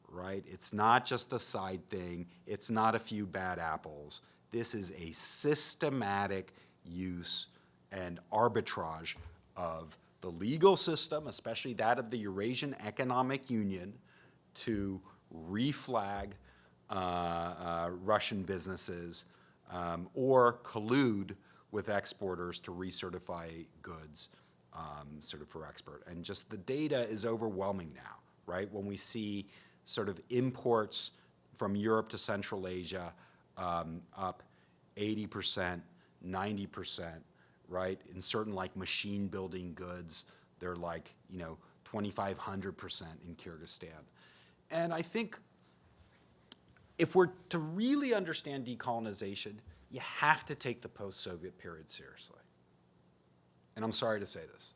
right? It's not just a side thing. It's not a few bad apples. This is a systematic use and arbitrage of the legal system, especially that of the Eurasian Economic Union, to reflag Russian businesses or collude with exporters to recertify goods sort of for export. And just the data is overwhelming now, right? When we see sort of imports from Europe to Central Asia up 80%, 90%, right? In certain like machine building goods, they're like, 2,500% in Kyrgyzstan. And I think if we're to really understand decolonization, you have to take the post-Soviet period seriously. And I'm sorry to say this.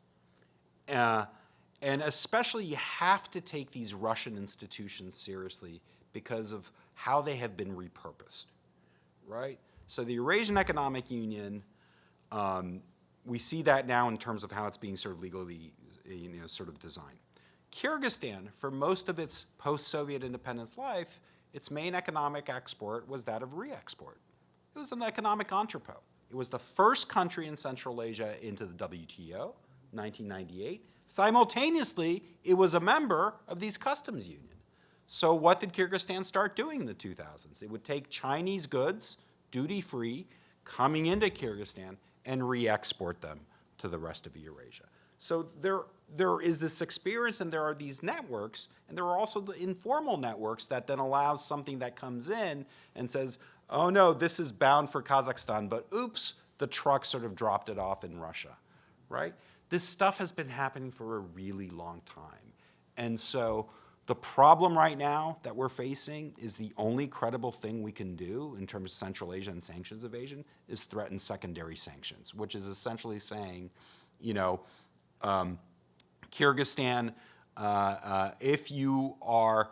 And especially you have to take these Russian institutions seriously because of how they have been repurposed, right? So the Eurasian Economic Union, we see that now in terms of how it's being sort of legally, sort of designed. Kyrgyzstan, for most of its post-Soviet independence life, its main economic export was that of re-export. It was an economic entrepot. It was the first country in Central Asia into the WTO, 1998. Simultaneously, it was a member of these customs unions. So what did Kyrgyzstan start doing in the 2000s? It would take Chinese goods, duty-free, coming into Kyrgyzstan and re-export them to the rest of Eurasia. So there is this experience, and there are these networks, and there are also the informal networks that then allows something that comes in and says, oh no, this is bound for Kazakhstan, but oops, the truck sort of dropped it off in Russia, right? This stuff has been happening for a really long time. And so the problem right now that we're facing is the only credible thing we can do in terms of Central Asia and sanctions evasion is threaten secondary sanctions, which is essentially saying, you know, Kyrgyzstan, if you are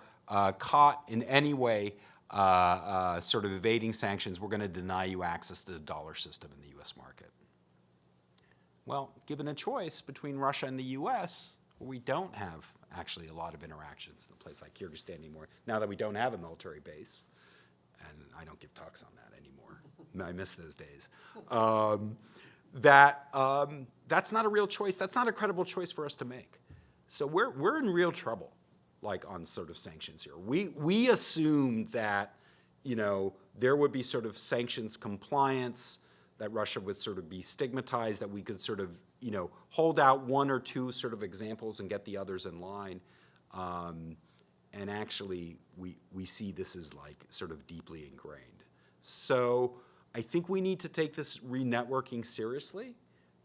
caught in any way sort of evading sanctions, we're going to deny you access to the dollar system in the US market. Well, given a choice between Russia and the US, we don't have actually a lot of interactions in a place like Kyrgyzstan anymore, now that we don't have a military base. And I don't give talks on that anymore. I miss those days. That's not a real choice. That's not a credible choice for us to make. So we're in real trouble, like on sort of sanctions here. We assumed that, you know, there would be sort of sanctions compliance, that Russia would sort of be stigmatized, that we could sort of, you know, hold out one or two sort of examples and get the others in line. And actually, we see this as like sort of deeply ingrained. So I think we need to take this re-networking seriously,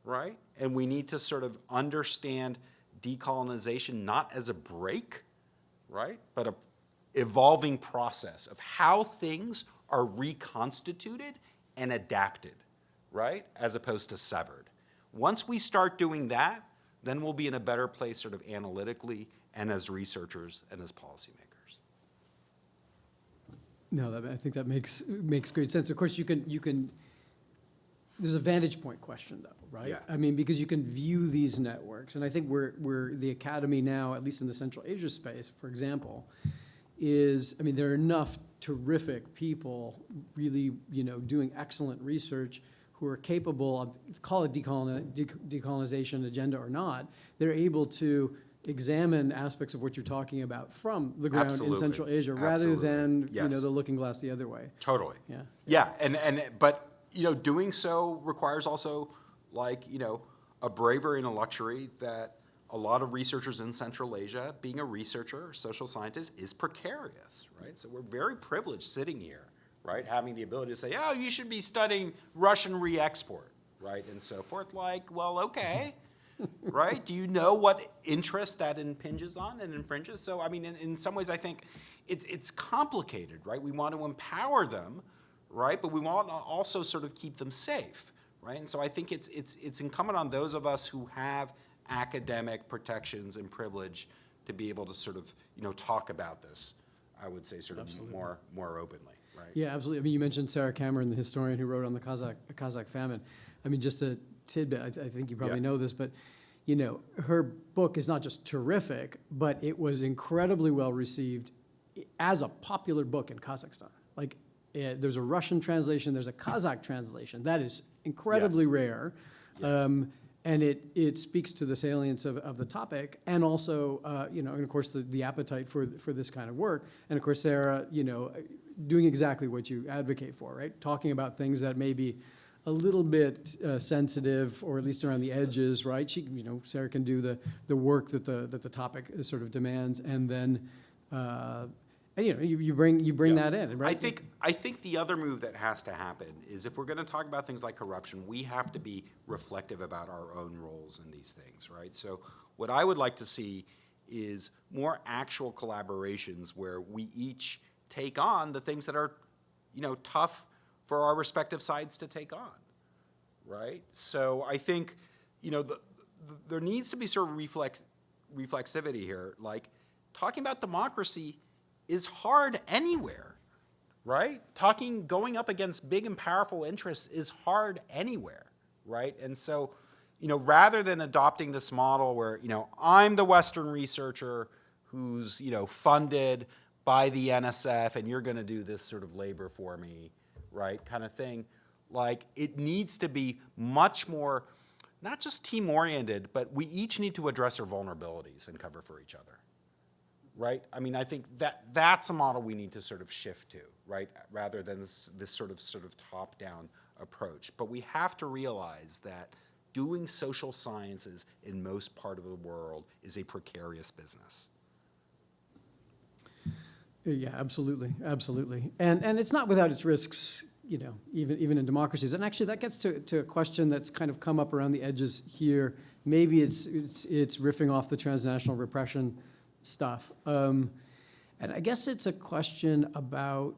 right? And we need to sort of understand decolonization not as a break, right? But a evolving process of how things are reconstituted and adapted, right? As opposed to severed. Once we start doing that, then we'll be in a better place sort of analytically and as researchers and as policymakers. No, I think that makes great sense. Of course, you can. There's a vantage point question, though, right? Yeah. I mean, because you can view these networks, and I think we're the academy now, at least in the Central Asia space, for example, is, I mean, there are enough terrific people really, you know, doing excellent research who are capable of, call it decolonization agenda or not, they're able to examine aspects of what you're talking about from the ground Absolutely. in Central Asia, rather Absolutely. than Yes. you know, the looking glass the other way. Totally. Yeah. Yeah, but you know, doing so requires also, like, you know, a bravery and a luxury that a lot of researchers in Central Asia, being a researcher, social scientist, is precarious, right? So we're very privileged sitting here, right, having the ability to say, oh, you should be studying Russian re-export, right, and so forth. Like, well, okay, right? Do you know what interest that impinges on and infringes? So, I mean, in some ways, I think it's complicated, right? We want to empower them, right, but we want to also sort of keep them safe, right? And so I think it's incumbent on those of us who have academic protections and privilege to be able to sort of, you know, talk about this, I would say, sort of more openly, right? Yeah, absolutely. I mean, you mentioned Sarah Cameron, the historian who wrote on the Kazakh famine. I mean, just a tidbit, I think you probably know this, but you know, her book is not just terrific, but it was incredibly well received as a popular book in Kazakhstan. Like, there's a Russian translation, there's a Kazakh translation. That is incredibly rare. Yes. And it speaks to the salience of the topic, and also, you know, and of course the appetite for this kind of work. And of course, Sarah, you know, doing exactly what you advocate for, right? Talking about things that may be a little bit sensitive, or at least around the edges, right? She, you know, Sarah can do the work that the topic sort of demands, and then, and you know, you bring that in, right? I think the other move that has to happen is, if we're going to talk about things like corruption, we have to be reflective about our own roles in these things, right? So what I would like to see is more actual collaborations where we each take on the things that are, you know, tough for our respective sides to take on, right? So I think, you know, there needs to be sort of reflexivity here. Like, talking about democracy is hard anywhere, right? Going up against big and powerful interests is hard anywhere, right? And so, rather than adopting this model where, I'm the Western researcher who's, funded by the NSF and you're going to do this sort of labor for me, right, kind of thing. Like, it needs to be much more, not just team-oriented, but we each need to address our vulnerabilities and cover for each other, right? I mean, I think that's a model we need to sort of shift to, right, rather than this sort of top-down approach. But we have to realize that doing social sciences in most part of the world is a precarious business. Yeah, absolutely, absolutely. And it's not without its risks, even in democracies. And actually that gets to a question that's kind of come up around the edges here. Maybe it's riffing off the transnational repression stuff. And I guess it's a question about,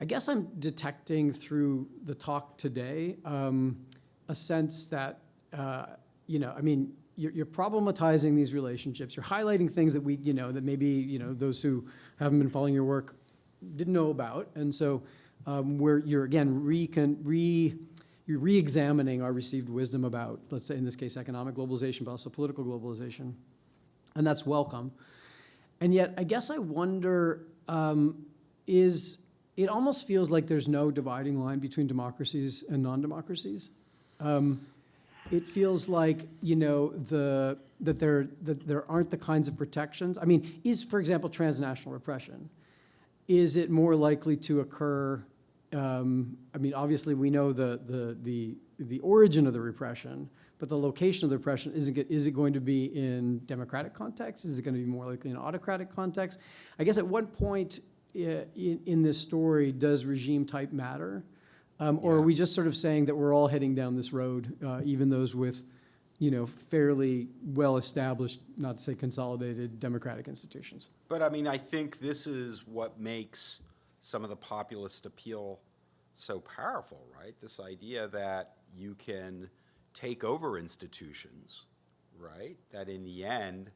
I guess I'm detecting through the talk today a sense that, you're problematizing these relationships. You're highlighting things that that maybe, those who haven't been following your work didn't know about. And so you're again, you're re-examining our received wisdom about, let's say in this case, economic globalization, but also political globalization. And that's welcome. And yet, I guess I wonder, it almost feels like there's no dividing line between democracies and non-democracies. It feels like, that there aren't the kinds of protections. I mean, for example, transnational repression, is it more likely to occur? Obviously we know the origin of the repression, but the location of the repression, is it going to be in democratic context? Is it going to be more likely in autocratic context? I guess at what point in this story does regime type matter? Or are we just sort of saying that we're all heading down this road, even those with, fairly well-established, not to say consolidated, democratic institutions? But I think this is what makes some of the populist appeal so powerful, right? This idea that you can take over institutions, right? That in the end,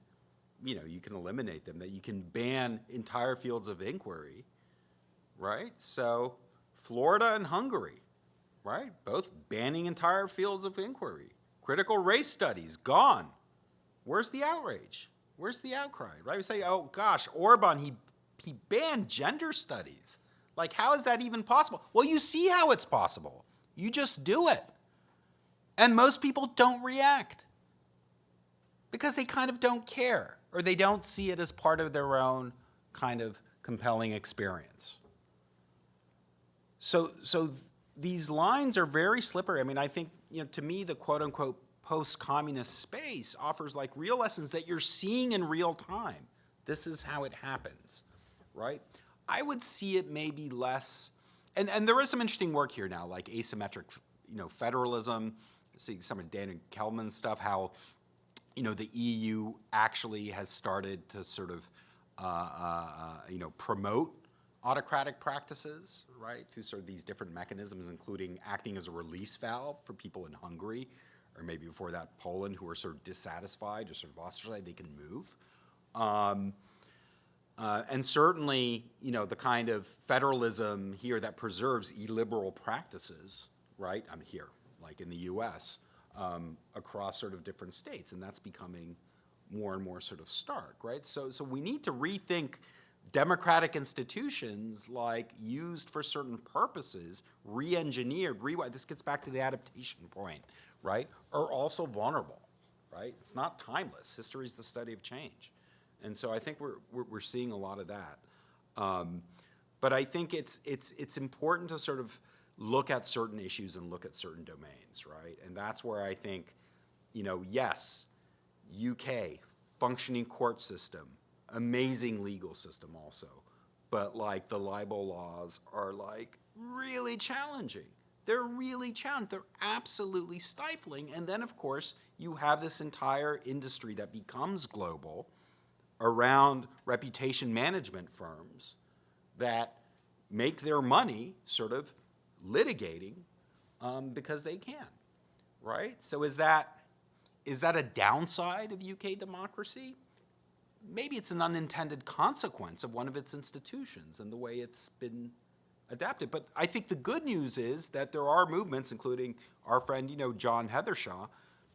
you can eliminate them, that you can ban entire fields of inquiry, right? So Florida and Hungary, right? Both banning entire fields of inquiry. Critical race studies, gone. Where's the outrage? Where's the outcry, right? We say, oh gosh, Orban, he banned gender studies. Like, how is that even possible? Well, you see how it's possible. You just do it. And most people don't react because they kind of don't care, or they don't see it as part of their own kind of compelling experience. So these lines are very slippery. I think, to me, the quote-unquote post-communist space offers like real lessons that you're seeing in real time. This is how it happens, right? I would see it maybe less, and there is some interesting work here now, like asymmetric, federalism. See some of Dan Kelman's stuff, how, the EU actually has started to sort of, promote autocratic practices, right, through sort of these different mechanisms, including acting as a release valve for people in Hungary, or maybe before that Poland, who are sort of dissatisfied or sort of ostracized, they can move. And certainly, the kind of federalism here that preserves illiberal practices, right, here, like in the US, across sort of different states, and that's becoming more and more sort of stark, right? So we need to rethink democratic institutions, like used for certain purposes, re-engineered, this gets back to the adaptation point, right, are also vulnerable, right? It's not timeless. History is the study of change. And so I think we're seeing a lot of that. But I think it's important to sort of look at certain issues and look at certain domains, right? And that's where I think, yes, UK, functioning court system, amazing legal system also, but like the libel laws are like really challenging. They're really challenging. They're absolutely stifling. And then, of course, you have this entire industry that becomes global around reputation management firms that make their money sort of litigating because they can, right? So is that a downside of UK democracy? Maybe it's an unintended consequence of one of its institutions and the way it's been adapted. But I think the good news is that there are movements, including our friend, John Heathershaw,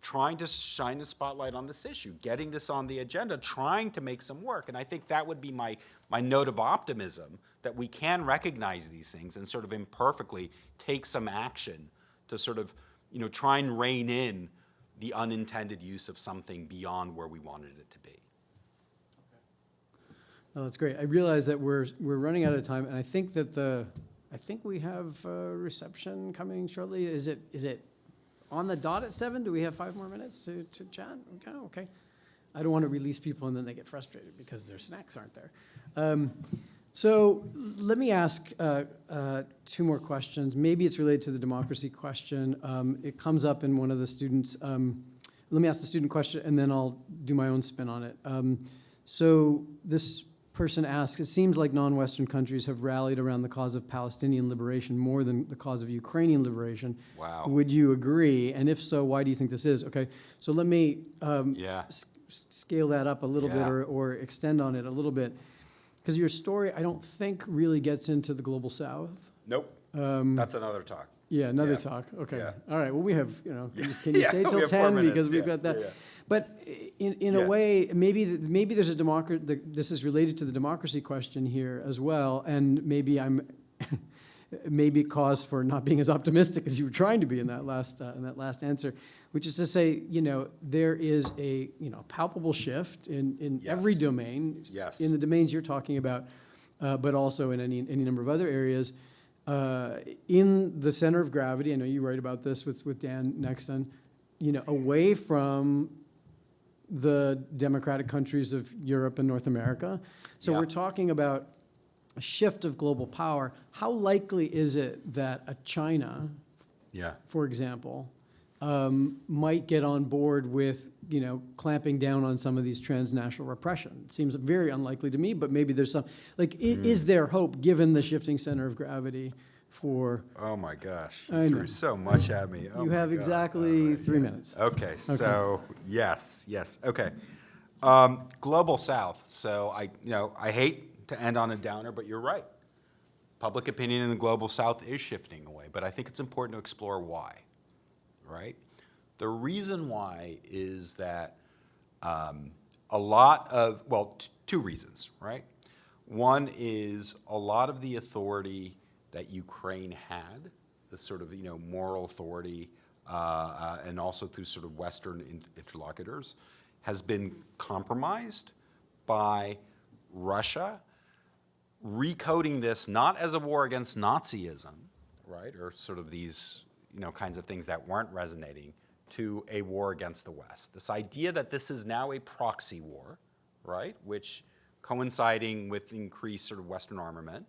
trying to shine the spotlight on this issue, getting this on the agenda, trying to make some work. And I think that would be my note of optimism, that we can recognize these things and sort of imperfectly take some action to sort of, try and rein in the unintended use of something beyond where we wanted it to be. Oh, that's great. I realize that we're running out of time, and I think that I think we have a reception coming shortly. Is it on the dot at 7? Do we have 5 more minutes to chat? Okay. I don't want to release people and then they get frustrated because their snacks aren't there. So let me ask 2 more questions. Maybe it's related to the democracy question. It comes up in one of the students. Let me ask the student question, and then I'll do my own spin on it. So this person asks, it seems like non-Western countries have rallied around the cause of Palestinian liberation more than the cause of Ukrainian liberation. Wow. Would you agree? And if so, why do you think this is? Okay, so let me scale that up a little bit or extend on it a little bit. Because your story, I don't think, really gets into the Global South. Nope. That's another talk. Yeah, another talk. Okay. Yeah. All right. Well, we have, can you stay we till have 4 10 minutes. because we've got that. Yeah. But in a way, maybe there's a this is related to the democracy question here as well, and maybe I'm maybe cause for not being as optimistic as you were trying to be in that last answer, which is to say, there is a palpable shift in every domain, in the domains you're talking about, but also in any number of other areas. In the center of gravity, I know you write about this with Dan Nexton, away from the democratic countries of Europe and North America. So we're talking about a shift of global power. How likely is it that a China, for example, might get on board with, clamping down on some of these transnational repression? It seems very unlikely to me, but maybe there's some, is there hope given the shifting center of gravity for... Oh my gosh, you threw so much at me. Oh you have exactly 3 minutes. Okay, so yes, okay. Global South, so I hate to end on a downer, but you're right. Public opinion in the Global South is shifting away, but I think it's important to explore why, right? The reason why is that a lot of, 2 reasons, right? One is a lot of the authority that Ukraine had, the sort of moral authority, and also through sort of Western interlocutors, has been compromised by Russia recoding this not as a war against Nazism, right, or sort of these kinds of things that weren't resonating, to a war against the West. This idea that this is now a proxy war, right, which coinciding with increased sort of Western armament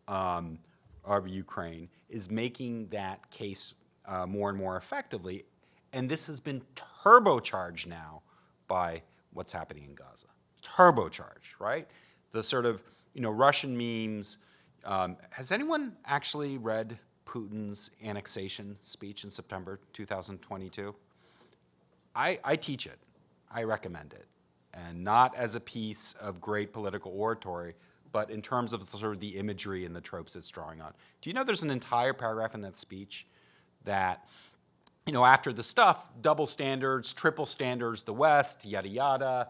of Ukraine is making that case more and more effectively. And this has been turbocharged now by what's happening in Gaza. Turbocharged, right? The sort of, Russian memes. Has anyone actually read Putin's annexation speech in September 2022? I teach it. I recommend it. And not as a piece of great political oratory, but in terms of sort of the imagery and the tropes it's drawing on. Do you know there's an entire paragraph in that speech that, after the stuff, double standards, triple standards, the West, yada, yada,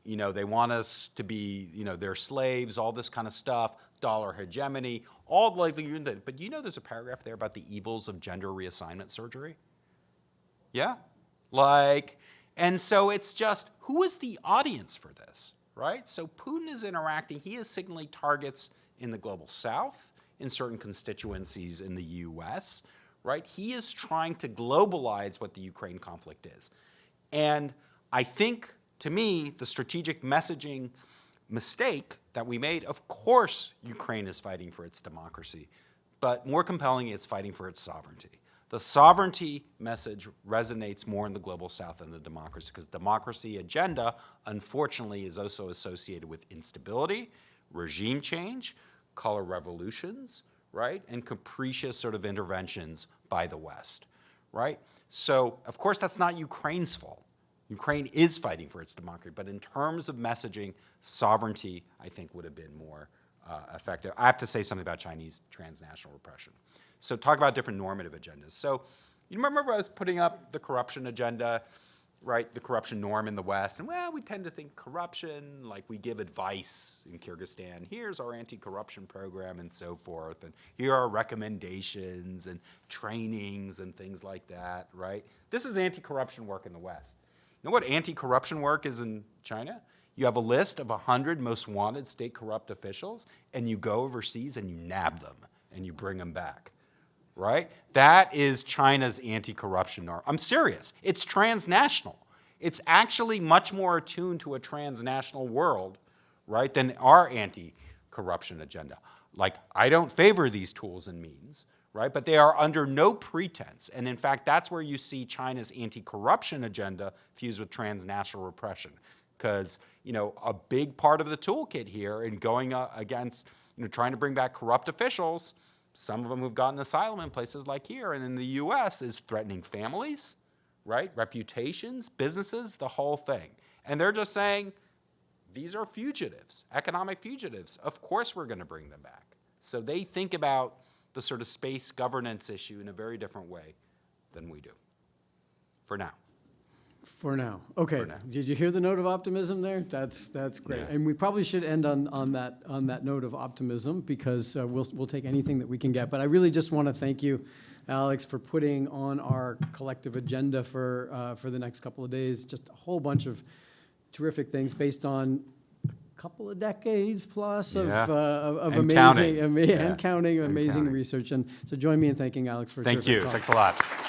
they want us to be, their slaves, all this kind of stuff, dollar hegemony, all likely, but there's a paragraph there about the evils of gender reassignment surgery? Yeah? And so it's just, who is the audience for this, right? So Putin is interacting, he is signaling targets in the Global South, in certain constituencies in the US, right? He is trying to globalize what the Ukraine conflict is. And I think, to me, the strategic messaging mistake that we made, of course Ukraine is fighting for its democracy, but more compelling, it's fighting for its sovereignty. The sovereignty message resonates more in the Global South than the democracy, because democracy agenda, unfortunately, is also associated with instability, regime change, color revolutions, right, and capricious sort of interventions by the West, right? So, of course, that's not Ukraine's fault. Ukraine is fighting for its democracy, but in terms of messaging, sovereignty, I think, would have been more effective. I have to say something about Chinese transnational repression. So talk about different normative agendas. So you remember I was putting up the corruption agenda, right, the corruption norm in the West. And well, we tend to think corruption, like we give advice in Kyrgyzstan. Here's our anti-corruption program and so forth. And here are recommendations and trainings and things like that, right? This is anti-corruption work in the West. You know what anti-corruption work is in China? You have a list of 100 most wanted state corrupt officials, and you go overseas and you nab them and you bring them back. Right? That is China's anti-corruption norm. I'm serious. It's transnational. It's actually much more attuned to a transnational world, right, than our anti-corruption agenda. Like, I don't favor these tools and means, right, but they are under no pretense. And in fact, that's where you see China's anti-corruption agenda fused with transnational repression. Because, you know, a big part of the toolkit here in going against, you know, trying to bring back corrupt officials, some of them who've gotten asylum in places like here and in the US, is threatening families, right? Reputations, businesses, the whole thing. And they're just saying, these are fugitives, economic fugitives. Of course we're going to bring them back. So they think about the sort of space governance issue in a very different way than we do, for now. For now. Okay. For now. Did you hear the note of optimism there? That's great. Yeah. And we probably should end on that note of optimism, because we'll take anything that we can get. But I really just want to thank you, Alex, for putting on our collective agenda for the next couple of days just a whole bunch of terrific things based on a couple of decades plus of And amazing counting. and counting, amazing counting. research. And so join me in thanking Alex for a Thank terrific you. talk. Thanks a lot.